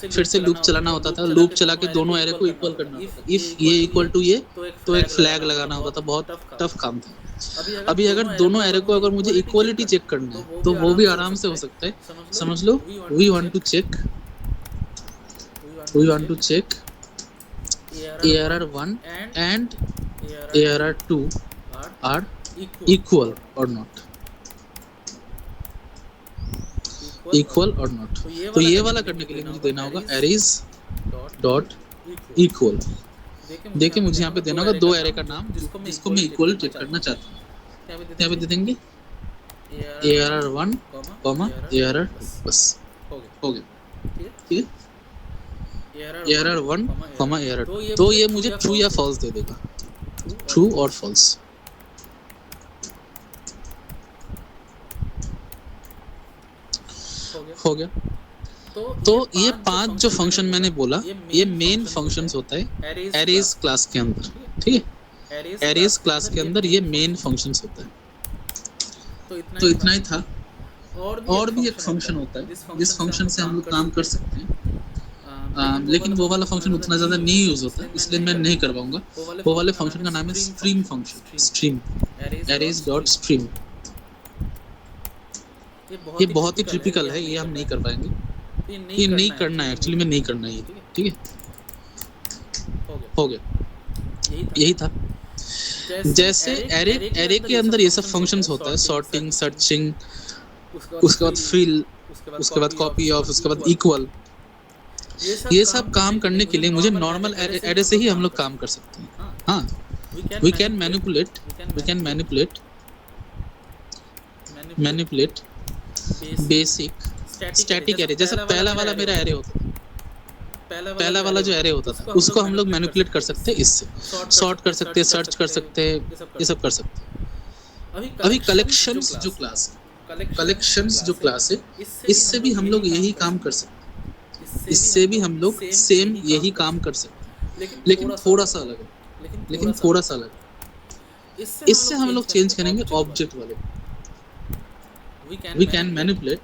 फिर से लूप चलाना होता था, लूप चला के दोनों एरे को इक्वल करना होता था। इफ ये इक्वल टू ये, तो एक फ्लैग लगाना होता था, बहुत टफ काम था। अभी अगर दोनों एरे को अगर मुझे इक्वलिटी चेक करना है तो वो भी आराम से हो सकता है, समझ लो। We want to check arr1 and arr2 are equal or not, तो ये वाला करने के लिए मुझे देना होगा arrays डॉट इक्वल। देखिए मुझे यहाँ पे देना होगा 2 एरे का नाम जिसको मैं इक्वल चेक करना चाहता हूँ। यहाँ पे दे देंगे arr1 arr2, बस हो गया, ठीक है, arr1 arr2। तो ये मुझे ट्रू या फॉल्स दे देगा, ट्रू और फॉल्स। हो गया। तो ये 5 जो फंक्शन मैंने बोला, ये मेन फंक्शंस होता है एरेज क्लास के अंदर, ठीक है, एरेज क्लास के अंदर ये मेन फंक्शंस होता है। तो इतना ही था। और भी एक फंक्शन होता है, जिस फंक्शन से हम लोग काम कर सकते हैं, लेकिन वो वाला फंक्शन उतना ज़्यादा नहीं यूज़ होता, इसलिए मैं नहीं कर पाऊंगा। वो वाले फंक्शन का नाम है stream function, stream, arrays dot stream. ये बहुत ही टिपिकल है, ये हम नहीं कर पाएंगे, ये नहीं करना है, एक्चुअली में नहीं करना है ये, ठीक है, हो गया, यही था। जैसे एरे के अंदर ये सब फंक्शंस होता है, सॉर्टिंग, सर्चिंग, उसके बाद फिल, उसके बाद कॉपी ऑफ, उसके बाद इक्वल। ये सब काम करने के लिए मुझे नॉर्मल एरे से ही हम लोग काम कर सकते हैं। हाँ, we can manipulate basic static array. जैसे पहला वाला मेरा एरे होता था, पहला वाला जो एरे होता था, उसको हम लोग मैनिपुलेट कर सकते हैं इससे, सॉर्ट कर सकते हैं, सर्च कर सकते हैं, ये सब कर सकते हैं। अभी कलेक्शंस जो क्लास है, इससे भी हम लोग यही काम कर सकते हैं, इससे भी हम लोग सेम यही काम कर सकते हैं, लेकिन थोड़ा सा अलग है, इससे हम लोग चेंज करेंगे ऑब्जेक्ट वाले। We can manipulate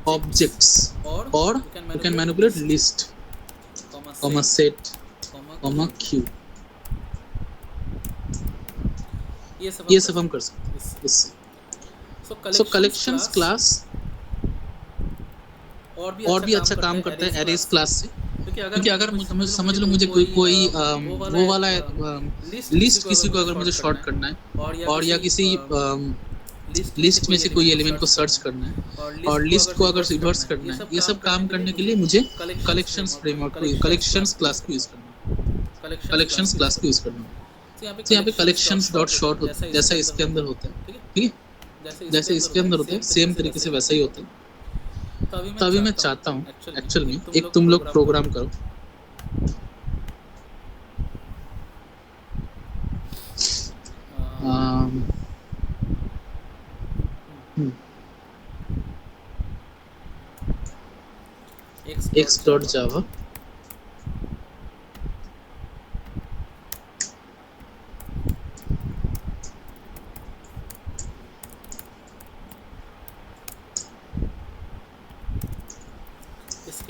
objects, or we can manipulate list, set, queue। ये सब हम कर सकते हैं इससे। सो कलेक्शंस क्लास और भी अच्छा काम करता है एरेज क्लास से, क्योंकि अगर मुझे समझ लो, मुझे कोई वो वाला लिस्ट किसी को अगर मुझे शॉर्ट करना है, और या किसी लिस्ट में से कोई एलिमेंट को सर्च करना है, और लिस्ट को अगर रिवर्स करना है, ये सब काम करने के लिए मुझे कलेक्शंस फ्रेमवर्क को, कलेक्शंस क्लास को यूज करना है। तो यहाँ पे कलेक्शंस डॉट शॉर्ट होता है, जैसा इसके अंदर होता है, ठीक है, जैसे इसके अंदर होता है, सेम तरीके से वैसा ही होता है। तो अभी मैं चाहता हूँ एक्चुअल में एक तुम लोग प्रोग्राम करो, x.java,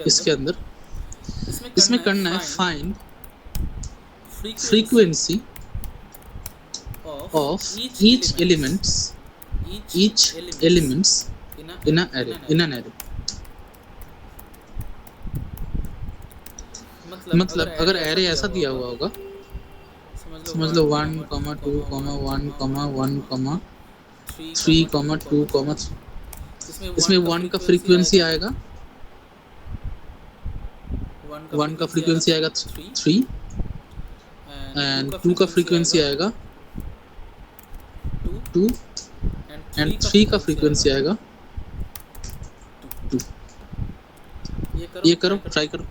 इसके अंदर इसमें करना है find frequency of each elements in an array. मतलब अगर एरे ऐसा दिया हुआ होगा, समझ लो 1, 2, 1, 1, 3, 2, 3, इसमें 1 का फ्रीक्वेंसी आएगा, 1 का फ्रीक्वेंसी आएगा 3, एंड 2 का फ्रीक्वेंसी आएगा 2, एंड 3 का फ्रीक्वेंसी आएगा 2। ये करो, ट्राई करो।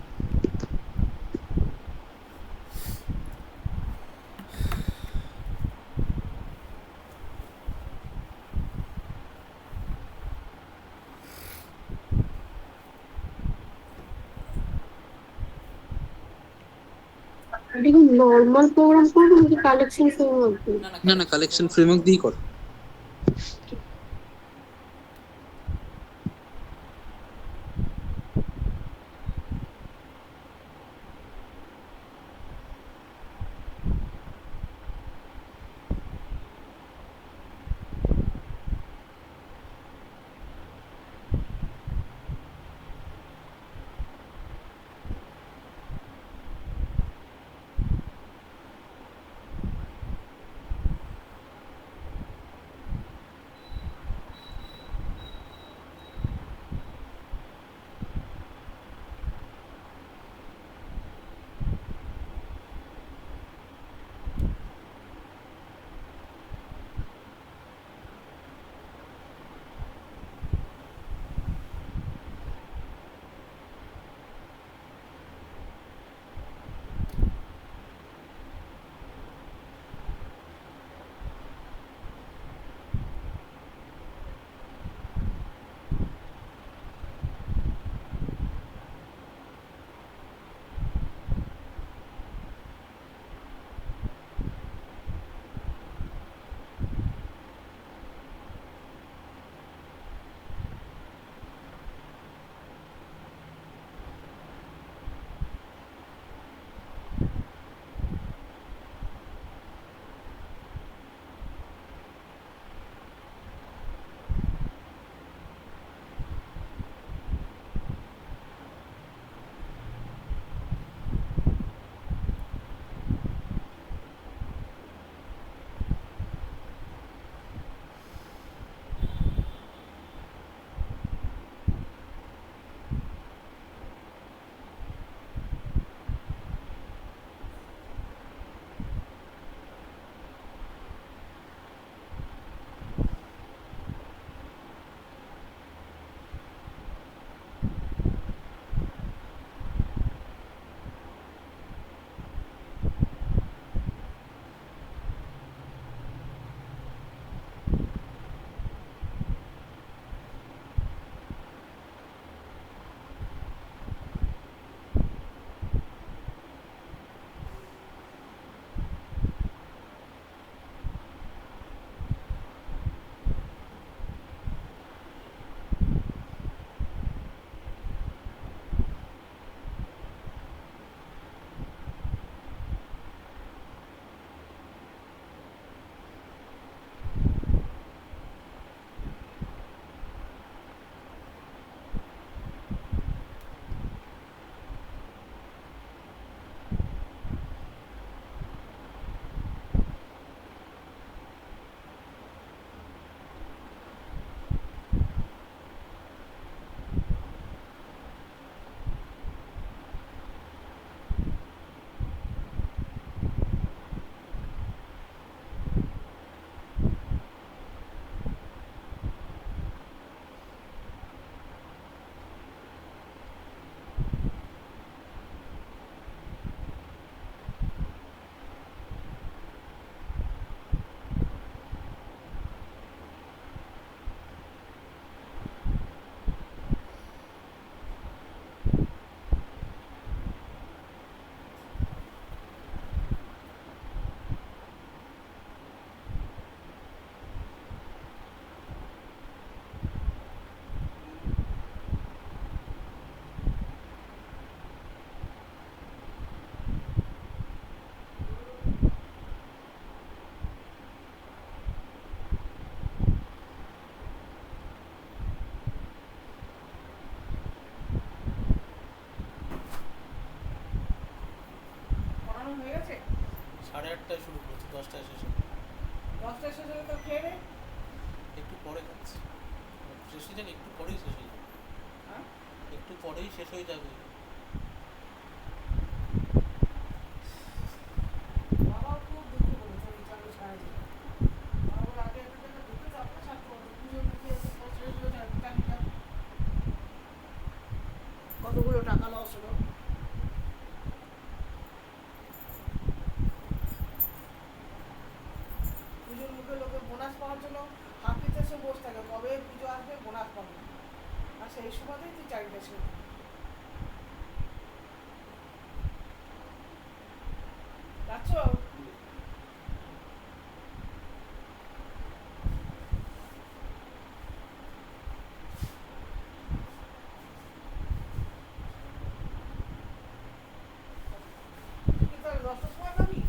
দেখুন নর্মাল প্রোগ্রাম করবো নাকি কালেকশন ফ্রেমওয়ার্ক? না কালেকশন ফ্রেমওয়ার্ক দিয়ে কর। 8:30টায় শুরু করছি, 10টায় শেষ হবে। 10টায় শেষ হলে তো খেয়ে নে। একটু পরে খাচ্ছি, শেষ হয়ে যাবে, একটু পরেই শেষ হয়ে যাবে, হ্যাঁ একটু পরেই শেষ হয়ে যাবে। বাবাও খুব দুঃখ করেছে এই চাকরি ছাড়া দিলে। বাবা বলে আগে একটা জায়গায় ঢুকে তারপরে ছাড়তে হবে, পুজোর মুখে এসে পর শেষ হয়ে যায় চাকরিটা। কতগুলো টাকা লস হলো। পুজোর মুখে লোকে বোনাস পাওয়ার জন্য হাঁপিতে এসে বসে থাকে, কবে পুজো আসবে বোনাস পাবে, আর সেই সময়তেই তুই চাকরিটা ছেড়ে দিবি। যাচ্ছ? তুই কি তাহলে 10টার সময় যাবি?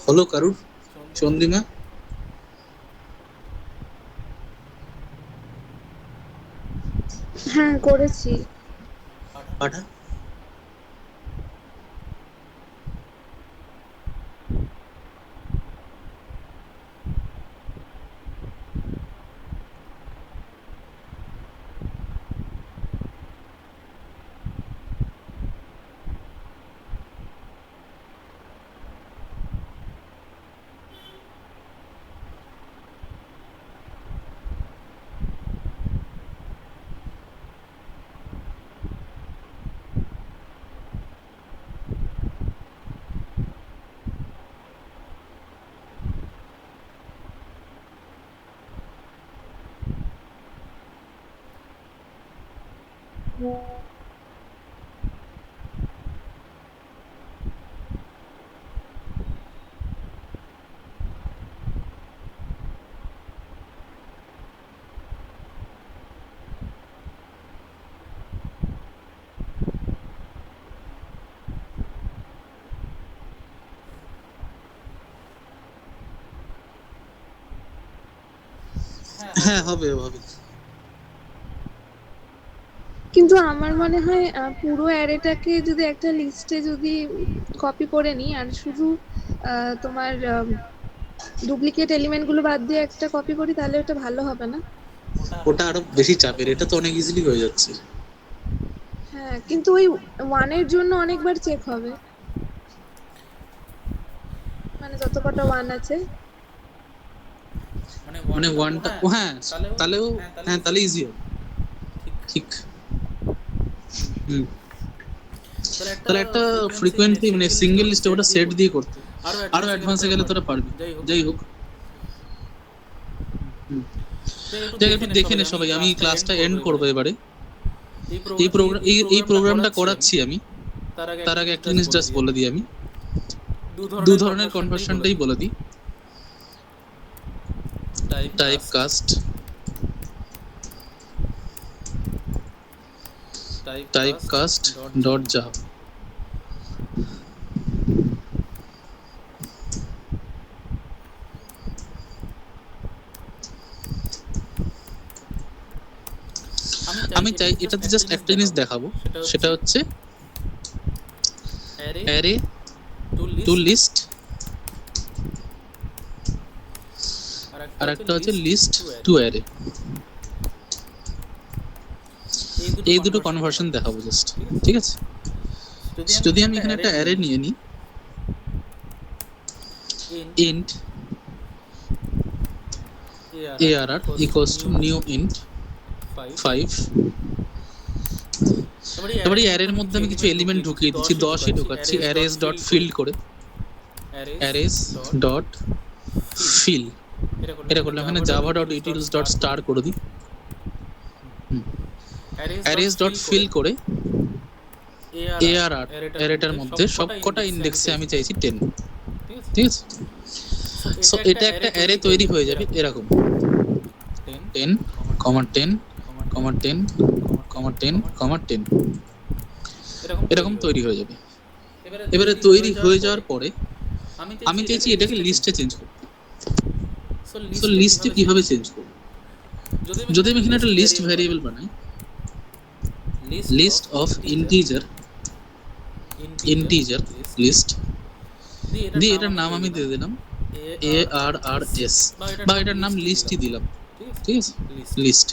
হলো কারুর? চন্দ্রিমা? হ্যাঁ করেছি। পাঠা? হ্যাঁ হবে হবে। কিন্তু আমার মনে হয় পুরো অ্যারেটাকে যদি একটা লিস্টে যদি কপি করে নিই আর শুধু তোমার ডুপ্লিকেট এলিমেন্টগুলো বাদ দিয়ে একটা কপি করি তাহলে ওটা ভালো হবে না? ওটা আরো বেশি চাপের, এটা তো অনেক ইজিলি হয়ে যাচ্ছে। হ্যাঁ কিন্তু ওই ওয়ানের জন্য অনেকবার চেক হবে, মানে যত কটা ওয়ান আছে। মানে ওয়ানটা হ্যাঁ তাহলেও, হ্যাঁ তাহলে ইজি হবে। ঠিক। হুম। তাহলে একটা ফ্রিকোয়েন্টলি মানে সিঙ্গেল লিস্টে ওটা সেট দিয়ে করতে, আরো অ্যাডভান্সে গেলে তোরা পারবি। যাই হোক, যাই একটু দেখে নে সবাই, আমি ক্লাসটা এন্ড করবো এবারে। এই প্রোগ্রামটা করাচ্ছি আমি, তার আগে একটা জিনিস জাস্ট বলে দিই আমি, দু ধরনের কনভার্সনটাই বলে দিই। Type cast, dot Java. আমি চাই এটাতে জাস্ট একটা জিনিস দেখাবো, সেটা হচ্ছে অ্যারে টু লিস্ট, আর একটা হচ্ছে লিস্ট টু অ্যারে। এই দুটো কনভার্সন দেখাবো জাস্ট, ঠিক আছে? যদি আমি এখানে একটা অ্যারে নিয়ে নিই, int arr equals to new int 5, এবারে অ্যারের মধ্যে আমি কিছু এলিমেন্ট ঢুকিয়ে দিচ্ছি, 10ই ঢোকাচ্ছি arrays ডট ফিল্ড করে, arrays ডট fill। এটা করলে এখানে java dot utils dot star করে দিই, arrays ডট fill করে arr অ্যারেটার মধ্যে সবকটা ইন্ডেক্সে আমি চাইছি 10, ঠিক আছে? সো এটা একটা অ্যারে তৈরি হয়ে যাবে এরকম 10, 10, 10, 10, 10, এরকম তৈরি হয়ে যাবে। এবারে তৈরি হয়ে যাওয়ার পরে আমি চাইছি এটাকে লিস্টে চেঞ্জ করতে। সো লিস্টে কিভাবে চেঞ্জ করব? যদি আমি এখানে একটা লিস্ট ভ্যারিয়েবল বানাই, লিস্ট অফ ইন্টিজার লিস্ট দিয়ে এটার নাম আমি দিয়ে দিলাম arrs, বা এটার নাম লিস্টই দিলাম, ঠিক আছে? লিস্ট।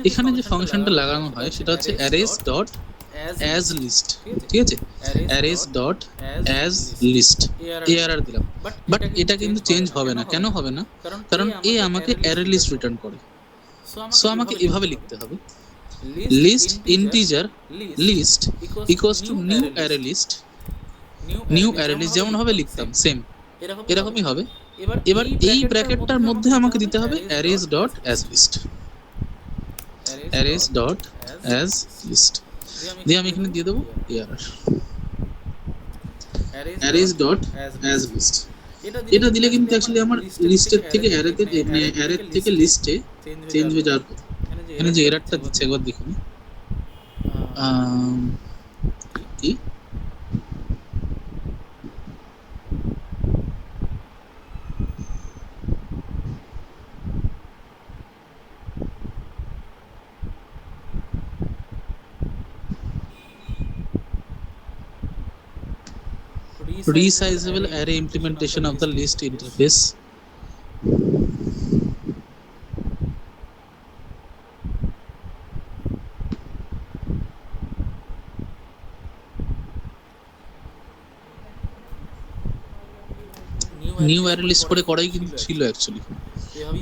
এখানে যে ফাংশনটা লাগানো হয় সেটা হচ্ছে arrays ডট as list, ঠিক আছে? arrays dot as list arr দিলাম, বাট এটা কিন্তু চেঞ্জ হবে না। কেন হবে না? কারণ এ আমাকে অ্যারে লিস্ট রিটার্ন করে। সো আমাকে এভাবে লিখতে হবে, list integer list equals to new array list, যেমন ভাবে লিখতাম সেম এরকমই হবে। এবার এই ব্র্যাকেটটার মধ্যে আমাকে দিতে হবে arrays dot as list, arrays dot as list দিয়ে আমি এখানে দিয়ে দেবো arr, arrays dot as list। এটা দিলে কিন্তু অ্যাকচুয়ালি আমার লিস্টের থেকে অ্যারেতে, মানে অ্যারের থেকে লিস্টে চেঞ্জ হয়ে যাওয়ার কথা। এখানে যে এররটা দিচ্ছে একবার দেখুন, কি resizable array implementation of the list interface. New array list করে করাই কিন্তু ছিল অ্যাকচুয়ালি,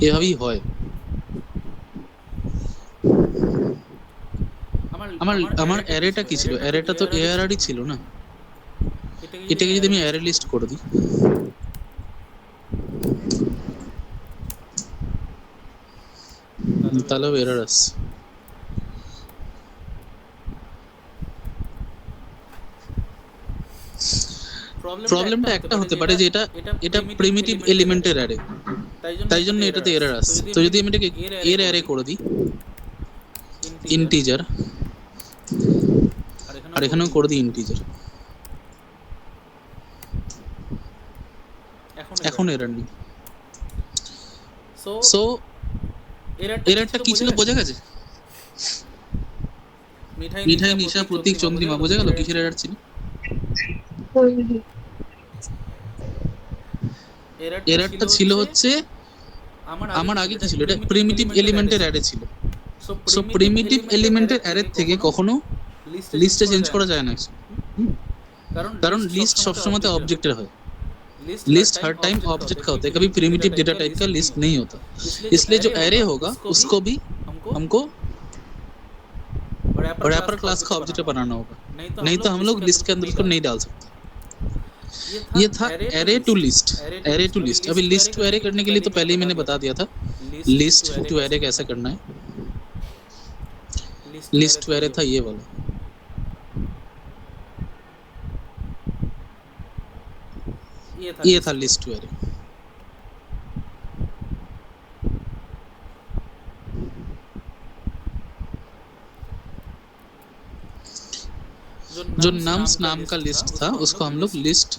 এভাবেই হয়। আমার আমার অ্যারেটা কি ছিল? অ্যারেটা তো এআরআরই ছিল না। এটাকে যদি আমি অ্যারে লিস্ট করে দিই, তাহলেও এরর আসছে। প্রবলেমটা একটা হতে পারে যে এটা প্রিমিটিভ এলিমেন্টের অ্যারে, তাই জন্য এটাতে এরর আসছে। তো যদি আমি এটাকে এর অ্যারে করে দিই ইন্টিজার, আর এখানেও করে দিই ইন্টিজার, এখন এরর নেই। সো এররটা কি ছিল বোঝা গেছে? মিঠাই, নিশা, প্রতীক, চন্দ্রিমা, বোঝা গেল কিসের এরর ছিল? এররটা ছিল হচ্ছে আমার আগে কি ছিল, এটা প্রিমিটিভ এলিমেন্টের অ্যারে ছিল। সো প্রিমিটিভ এলিমেন্টের অ্যারে থেকে কখনো লিস্টে চেঞ্জ করা যায় না, কারণ লিস্ট সবসময় ऑब्जेक्टेड है। लिस्ट हर टाइम ऑब्जेक्ट का होता है, कभी प्रिमिटिव डेटा टाइप का लिस्ट नहीं होता। इसलिए जो एरे होगा उसको भी हमको रैपर क्लास का ऑब्जेक्ट बनाना होगा, नहीं तो हम लोग लिस्ट के अंदर उसको नहीं डाल सकते। ये था array to list. Array to list, अभी लिस्ट टू एरे करने के लिए तो पहले ही मैंने बता दिया था लिस्ट टू एरे कैसे करना है। लिस्ट टू एरे था ये वाला। ये था लिस्ट टू एरे। जो नम्स नाम का लिस्ट था उसको हम लोग लिस्ट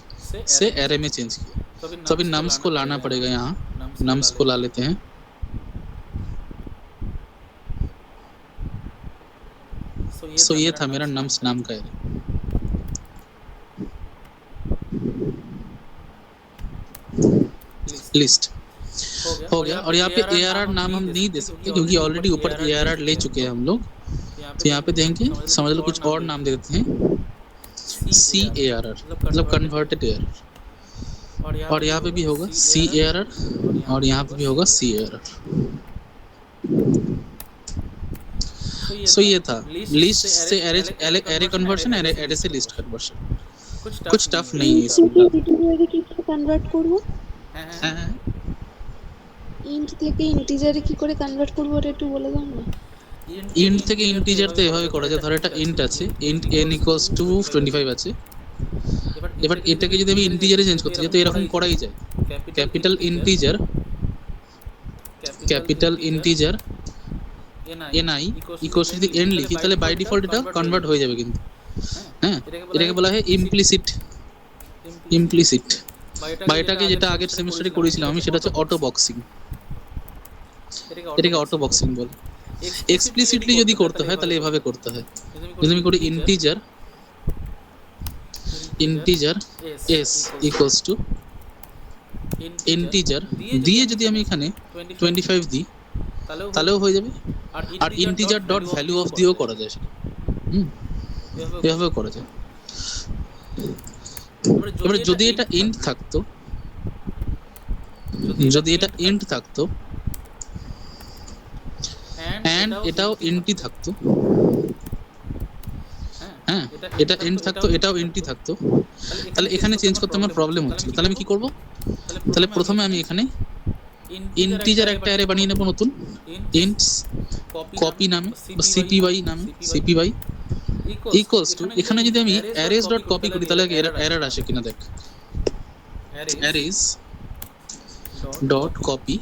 से एरे में चेंज किया। तो अभी नम्स को लाना पड़ेगा, यहाँ नम्स को ला लेते हैं। सो ये था मेरा नम्स नाम का एरे। लिस्ट हो गया। और यहाँ पे ARR नाम हम नहीं दे सकते क्योंकि ऑलरेडी ऊपर ARR ले चुके हैं हम लोग। तो यहाँ पे देंगे, समझ लो कुछ और नाम दे देते हैं, CARR मतलब कन्वर्टेड एरर। और यहाँ पे भी होगा CARR और यहाँ पे भी होगा CARR। सो ये था लिस्ट से एरे कन्वर्शन, एरे से लिस्ट कन्वर्शन। कुछ टफ नहीं है इसमें। কনভার্ট করব, ইন্ট থেকে ইন্টিজারে কি করে কনভার্ট করব ওটা একটু বলে দাও না। ইন্ট থেকে ইন্টিজার তো এভাবে করা যায়, ধর এটা ইন্ট আছে, ইন্ট n = 25 আছে। এবার এটাকে যদি আমি ইন্টিজারে চেঞ্জ করতে চাই তো এরকম করাই যায়। ক্যাপিটাল ইন্টিজার ni ইকুয়ালস যদি n লিখি তাহলে বাই ডিফল্ট এটা কনভার্ট হয়ে যাবে কিন্তু। হ্যাঁ, এটাকে বলা হয় ইমপ্লিসিট। বা এটাকে যেটা আগের সেমিস্টারে করেছিলাম আমি, সেটা হচ্ছে অটো বক্সিং। এটাকে অটো বক্সিং বলে। এক্সপ্লিসিটলি যদি করতে হয় তাহলে এভাবে করতে হয়। যদি আমি করি integer s equals to integer দিয়ে যদি আমি এখানে 25 দিই তাহলেও হয়ে যাবে। আর ইন্টিজার ডট ভ্যালু অফ দিয়েও করা যায় সেটা। এভাবে করা যায়। এবারে যদি এটা ইন্ট থাকতো, এন্ড এটাও ইন্টই থাকতো, হ্যাঁ এটা ইন্ট থাকতো, এটাও ইন্টই থাকতো, তাহলে এখানে চেঞ্জ করতে আমার প্রবলেম হচ্ছিল। তাহলে আমি কি করব? তাহলে প্রথমে আমি এখানে ইন্টিজার একটা অ্যারে বানিয়ে নেব নতুন, ইন্টস কপি নামে বা সিপিওয়াই নামে, সিপিওয়াই ইকুয়ালস টু, এখানে যদি আমি অ্যারেস ডট কপি করি তাহলে এরর আসে কিনা দেখ। Arrays dot copy,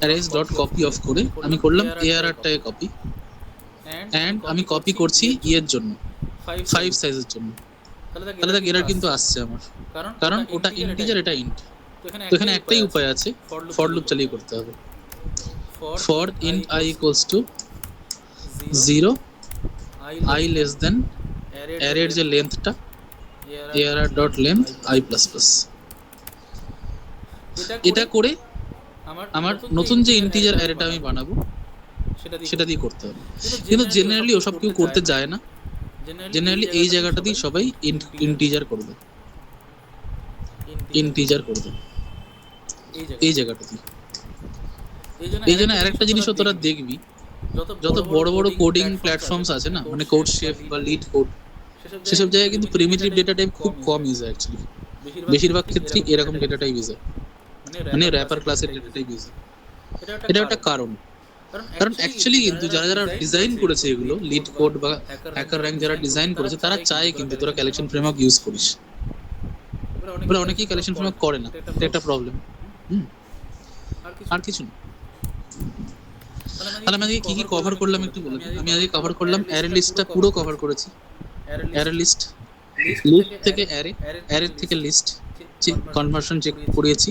arrays dot copy of করে আমি করলাম ARRটাকে কপি, এন্ড আমি কপি করছি এর জন্য 5 সাইজের জন্য। তাহলে দেখ এরর কিন্তু আসছে আমার, কারণ ওটা ইন্টিজার এটা ইন্ট। তো এখানে একটাই উপায় আছে, ফর লুপ চালিয়ে করতে হবে। For int I equals to 0 I less than অ্যারের যে লেন্থটা ARR dot length I plus plus. এটা করে আমার নতুন যে ইন্টিজার অ্যারেটা আমি বানাবো সেটা দিয়ে করতে হবে। কিন্তু জেনারেলি ওসব কেউ করতে যায় না, জেনারেলি এই জায়গাটাতেই সবাই ইন্টিজার করবে, ইন্টিজার করবে এই জায়গাটাতেই। এই জন্য আরেকটা জিনিসও তোরা দেখবি, যত বড় বড় কোডিং প্ল্যাটফর্মস আছে না, মানে কোড শেফ বা লিড কোড, সেসব জায়গায় কিন্তু প্রিমিটিভ ডেটা টাইপ খুব কম ইউজ হয় অ্যাকচুয়ালি। বেশিরভাগ ক্ষেত্রেই এরকম ডেটা টাইপ ইউজ হয়, মানে র্যাপার ক্লাসের ডেটা টাইপ ইউজ হয়। এটা একটা কারণ, কারণ অ্যাকচুয়ালি কিন্তু যারা যারা ডিজাইন করেছে এগুলো, লিড কোড বা হ্যাকার র্যাঙ্ক যারা ডিজাইন করেছে, তারা চায় কিন্তু তোরা কালেকশন ফ্রেমওয়ার্ক ইউজ করিস। বলে অনেকেই কালেকশন ফ্রেমওয়ার্ক করে না, এটা একটা প্রবলেম। আর কিছু না। তাহলে আমি আজকে কি কি কভার করলাম একটু বলে দিই। আমি আজকে কভার করলাম অ্যারে লিস্টটা পুরো কভার করেছি। অ্যারে লিস্ট থেকে অ্যারে, অ্যারে থেকে লিস্ট কনভার্সন চেক করিয়েছি।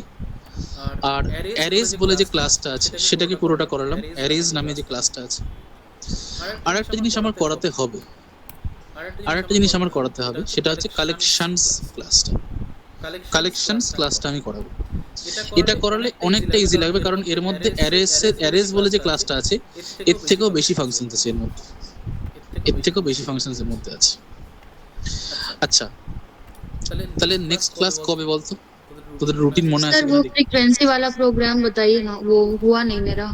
আর অ্যারেজ বলে যে ক্লাসটা আছে সেটাকে পুরোটা করালাম, অ্যারেজ নামে যে ক্লাসটা আছে। আর একটা জিনিস আমার করাতে হবে, সেটা হচ্ছে কালেকশনস ক্লাসটা। কালেকশনস ক্লাসটা আমি করাবো। এটা করালে অনেকটা ইজি লাগবে, কারণ এর মধ্যে অ্যারেজ বলে যে ক্লাসটা আছে এর থেকেও বেশি ফাংশনস আছে এর মধ্যে, আছে। আচ্ছা, তাহলে নেক্সট ক্লাস কবে বলতো? তোদের রুটিন মনে আছে? सर वो फ्रीक्वेंसी वाला प्रोग्राम बताइए ना, वो हुआ नहीं मेरा।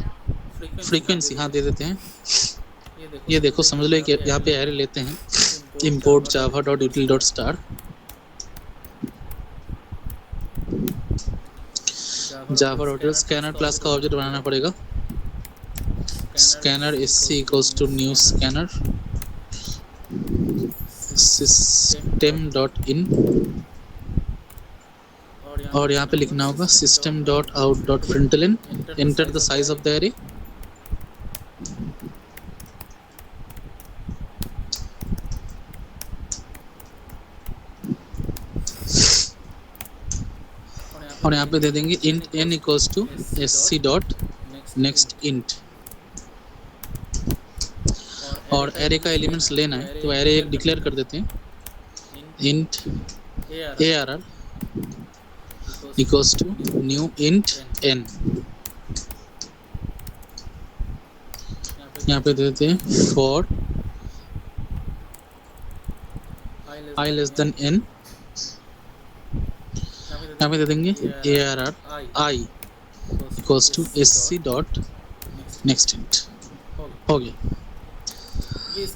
फ्रीक्वेंसी हाँ दे देते हैं। ये देखो समझ लो, यहाँ पे एरे लेते हैं, import java.util.star, java.util scanner class का ऑब्जेक्ट बनाना पड़ेगा। Scanner sc equals to new scanner system.in, और यहाँ पे लिखना होगा system.out.println, enter the size of the array। और यहाँ पे दे देंगे int n equals to sc dot next int, और array का एलिमेंट्स लेना है तो array एक डिक्लेयर कर देते हैं, int arr equals to new int n। यहाँ पे दे देते हैं for I less than n, यहाँ पे दे देंगे arr I equals to sc dot next int। हो गया।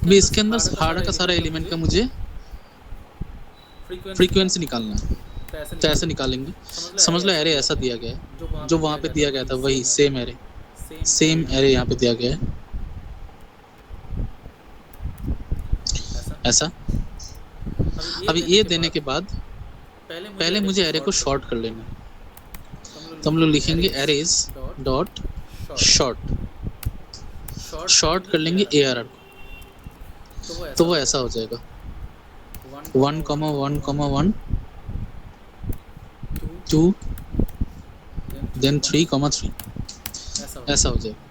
अभी इसके अंदर सारा का सारा एलिमेंट का मुझे फ्रीक्वेंसी निकालना है, तो ऐसे निकालेंगे। समझ लो एरे ऐसा दिया गया है, जो वहाँ पे दिया गया था वही सेम एरे यहाँ पे दिया गया है, ऐसा। अभी ये देने के बाद पहले मुझे एरे को शॉर्ट कर लेना है, तो हम लोग लिखेंगे एरेज डॉट शॉर्ट कर लेंगे ARR को, तो वो ऐसा हो जाएगा 1,1,1 2 then 3,3, ऐसा हो जाएगा।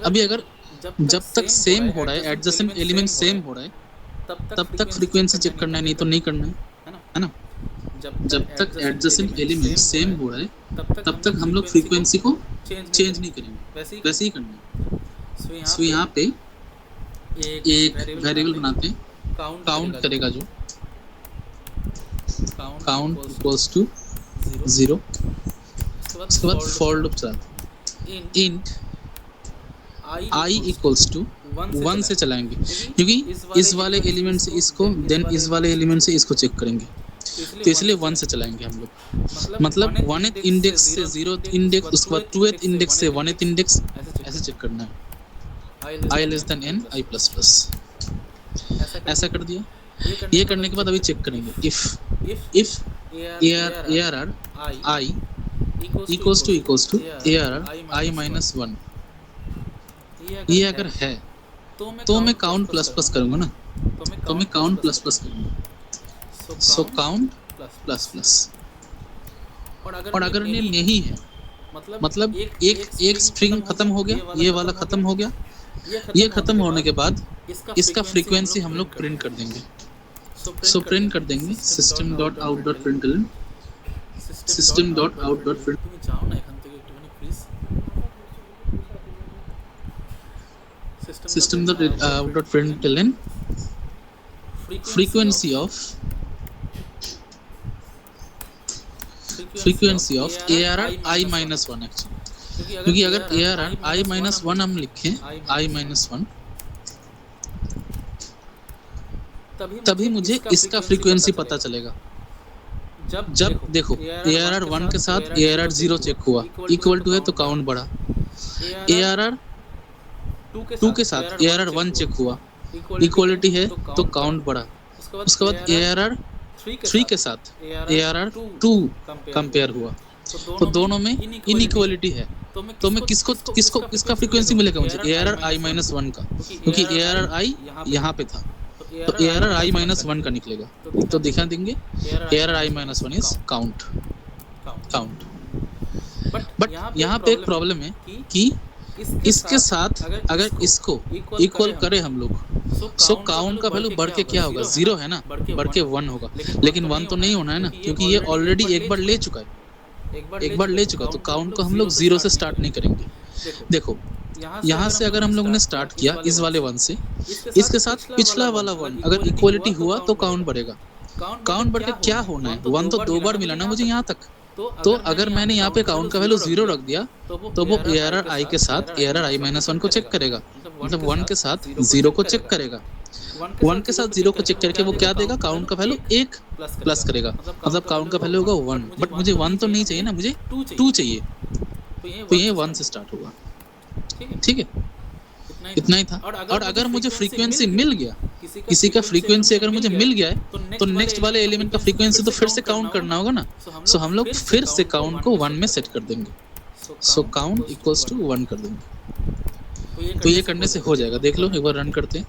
अभी अगर जब तक सेम हो रहा है, एडजेसेंट एलिमेंट सेम हो रहा है, तब तक फ्रीक्वेंसी चेक करना है, नहीं तो नहीं करना है ना। जब तक एडजेसेंट एलिमेंट सेम हो रहा है तब तक हम लोग फ्रीक्वेंसी को चेंज नहीं करेंगे, वैसे ही करना है। सो यहाँ पे एक वेरिएबल बनाते हैं, काउंट करेगा जो काउंट इक्वल्स टू 0। उसके बाद फॉर लूप चलाते हैं, इंट I इक्वल्स टू 1 से चलाएंगे, क्योंकि इस वाले एलिमेंट से इसको, देन इस वाले एलिमेंट से इसको चेक करेंगे, तो इसलिए 1 से चलाएंगे हम लोग। मतलब 1th इंडेक्स से 0th इंडेक्स, उसके बाद 2th इंडेक्स से 1th इंडेक्स, ऐसे चेक करना है। I less than n I plus plus, ऐसा कर दिया। ये करने के बाद अभी चेक करेंगे if arr I equals to arr I minus 1, ये अगर है तो मैं काउंट प्लस प्लस करूँगा ना, तो मैं काउंट प्लस प्लस करूँगा, सो काउंट प्लस प्लस। और अगर ये नहीं है, मतलब एक स्ट्रिंग खत्म हो गया, ये वाला खत्म हो गया, ये खत्म होने के बाद इसका फ्रीक्वेंसी हम लोग प्रिंट कर देंगे। सो प्रिंट कर देंगे system.out.println system.out.println তুমি যাও না এখান থেকে একটুখানি please system.out.println frequency of ARR I minus 1 actually, क्योंकि अगर ARR I minus 1 हम लिखें I minus 1 तभी मुझे इसका फ्रीक्वेंसी पता चलेगा। जब देखो ARR 1 के साथ ARR 0 चेक हुआ इक्वल टू है तो काउंट बढ़ा, ARR 2 के साथ ARR 1 चेक हुआ इक्वलिटी है तो काउंट बढ़ा, उसके बाद ARR 3 के साथ ARR 2 कंपेयर हुआ तो दोनों में इनइक्वालिटी है। तो मैं किसका फ्रीक्वेंसी मिलेगा मुझे ARR I minus 1 का, क्योंकि ARR I यहाँ पे था तो ARR I minus 1 का निकलेगा। तो दिखा देंगे ARR I minus 1 is count. But यहाँ पे एक प्रॉब्लम है कि इसके साथ अगर इसको इक्वल करें हम लोग सो काउंट का वैल्यू बढ़ के क्या होगा, 0 है ना, बढ़ के 1 होगा, लेकिन 1 तो नहीं होना है ना, क्योंकि ये ऑलरेडी एक बार ले चुका है, तो काउंट को हम लोग 0 से स्टार्ट नहीं करेंगे। देखो यहाँ से अगर हम लोग ने स्टार्ट किया इस वाले 1 से, इसके साथ पिछला वाला 1 अगर इक्वलिटी हुआ तो काउंट बढ़ेगा। काउंट बढ़ के क्या होना है, 1 तो 2 बार मिला ना मुझे यहाँ तक, तो अगर मैंने यहाँ पे काउंट का वैल्यू 0 रख दिया तो वो ARR I के साथ ARR I minus 1 को चेक करेगा, मतलब 1 के साथ 0 को चेक करेगा, 1 के साथ 0 को चेक करके वो क्या देगा, काउंट का वैल्यू 1 प्लस करेगा, मतलब काउंट का वैल्यू होगा 1। बट मुझे 1 तो नहीं चाहिए ना, मुझे 2 चाहिए, तो ये 1 से स्टार्ट होगा। ठीक है, इतना ही था। और अगर मुझे फ्रीक्वेंसी मिल गया, किसी का फ्रीक्वेंसी अगर मुझे मिल गया है तो नेक्स्ट वाले एलिमेंट का फ्रीक्वेंसी तो फिर से काउंट करना होगा ना, सो हम लोग फिर से काउंट को 1 में सेट कर देंगे, सो काउंट इक्वल्स टू 1 कर देंगे। तो ये करने से हो जाएगा, देख लो एक बार रन करते हैं।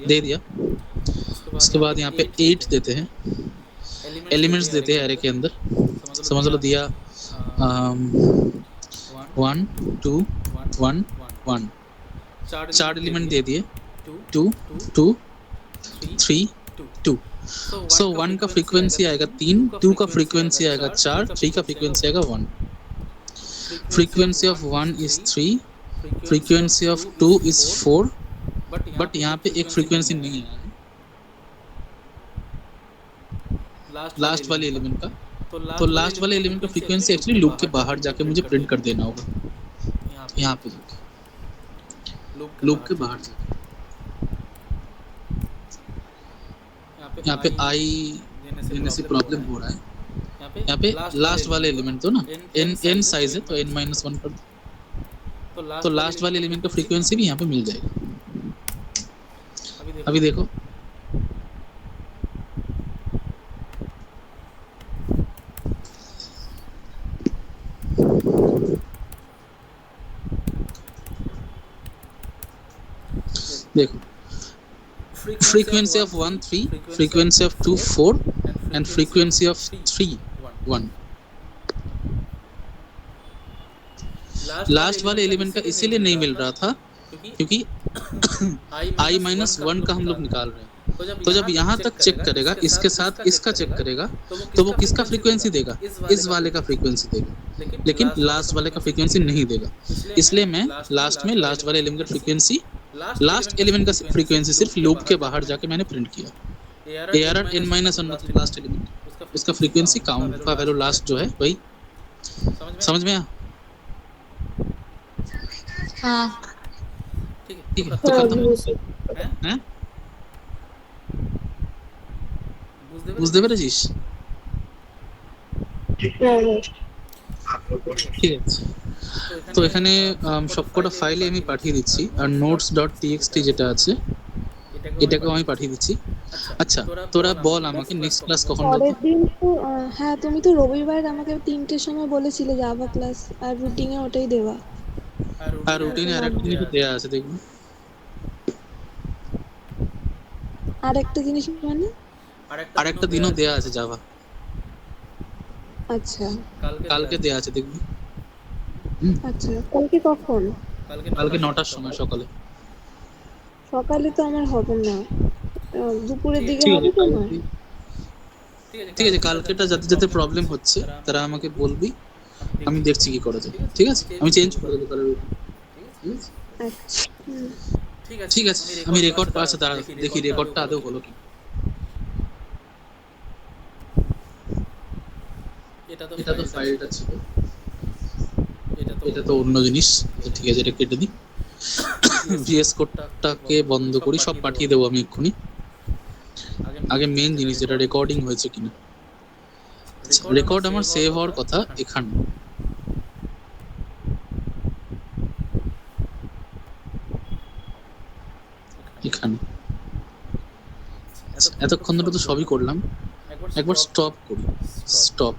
दे दिया, उसके बाद यहाँ पे 8 देते हैं, एलिमेंट्स देते हैं एरे के अंदर, समझ लो दिया 1 2 1 1, 4 एलिमेंट दे दिए, 2 2 3 2। सो 1 का फ्रीक्वेंसी आएगा 3, 2 का फ्रीक्वेंसी आएगा 4, 3 का फ्रीक्वेंसी आएगा 1। Frequency of 1 is 3, frequency of 2 is 4, but यहाँ पे एक फ्रीक्वेंसी नहीं है लास्ट वाले एलिमेंट का, तो लास्ट वाले एलिमेंट का फ्रीक्वेंसी एक्चुअली लूप के बाहर जाके मुझे प्रिंट कर देना होगा, यहाँ पे जाके लूप के बाहर जाके, यहाँ पे आई देने से प्रॉब्लम हो रहा है, यहाँ पे लास्ट वाले एलिमेंट तो ना n साइज है तो n minus 1 कर दो, तो लास्ट वाले एलिमेंट का फ्रीक्वेंसी भी यहाँ पे मिल जाएगा। अभी देखो frequency of 1 3, frequency of 2 4 and frequency of 3 1। Last वाले एलिमेंट का इसीलिए नहीं मिल रहा था क्योंकि I minus 1 का हम लोग निकाल रहे हैं, तो जब यहाँ तक चेक करेगा इसके साथ इसका चेक करेगा तो वो किसका फ्रीक्वेंसी देगा, इस वाले का फ्रीक्वेंसी देगा, लेकिन लास्ट वाले का फ्रीक्वेंसी नहीं देगा। इसलिए मैं लास्ट में लास्ट वाले एलिमेंट का फ्रीक्वेंसी, लास्ट एलिमेंट का फ्रीक्वेंसी सिर्फ लूप के बाहर जाके मैंने प्रिंट किया। ARR n minus 1 मतलब लास्ट एलिमेंट, उसका फ्रीक्वेंसी काउंट का वैल्यू लास्ट जो है वही, समझ में आया? हाँ ठीक है, तो खत्म हैं? বুঝতে পেরেছিস? ঠিক আছে, তো এখানে সবকটা ফাইলে আমি পাঠিয়ে দিচ্ছি, আর notes.txt যেটা আছে এটাকেও আমি পাঠিয়ে দিচ্ছি। আচ্ছা তোরা বল আমাকে নেক্সট ক্লাস কখন বলবো? পরের দিন তো হ্যাঁ, তুমি তো রবিবার আমাকে 3টের সময় বলেছিলে যাবা ক্লাস, আর রুটিনে ওটাই দেওয়া। আর রুটিনে আরেকটা জিনিস দেয়া আছে দেখুন। আর একটা জিনিস মানে আর একটা দিনও দেয়া আছে জাভা, আচ্ছা কালকে দেয়া আছে দেখবি। আচ্ছা, কালকে কখন? কালকে 9টার সময় সকালে। সকালে তো আমার হবে না, দুপুরের দিকে ঠিক হবে আছে, তো না? ঠিক আছে, কালকেটা যাতে যাতে প্রবলেম হচ্ছে তারা আমাকে বলবি, আমি দেখছি কি করা যায়। ঠিক আছে, আমি চেঞ্জ করে দেবো কালকে। ঠিক আছে? আচ্ছা ঠিক আছে, আমি রেকর্ড পাচ্ছি, দাঁড়া দেখি রেকর্ডটা আদৌ হলো কি। এটা তো ফাইলটা ছিল, এটা তো অন্য জিনিস। ঠিক আছে, এটা কেটে দিই। ভিএস কোডটাকে বন্ধ করি, সব পাঠিয়ে দেবো আমি এক্ষুনি। আগে মেন জিনিস যেটা রেকর্ডিং হয়েছে কিনা। রেকর্ড আমার সেভ হওয়ার কথা এখানে। এখানে এতক্ষণ ধরে তো সবই করলাম, একবার স্টপ করি। স্টপ।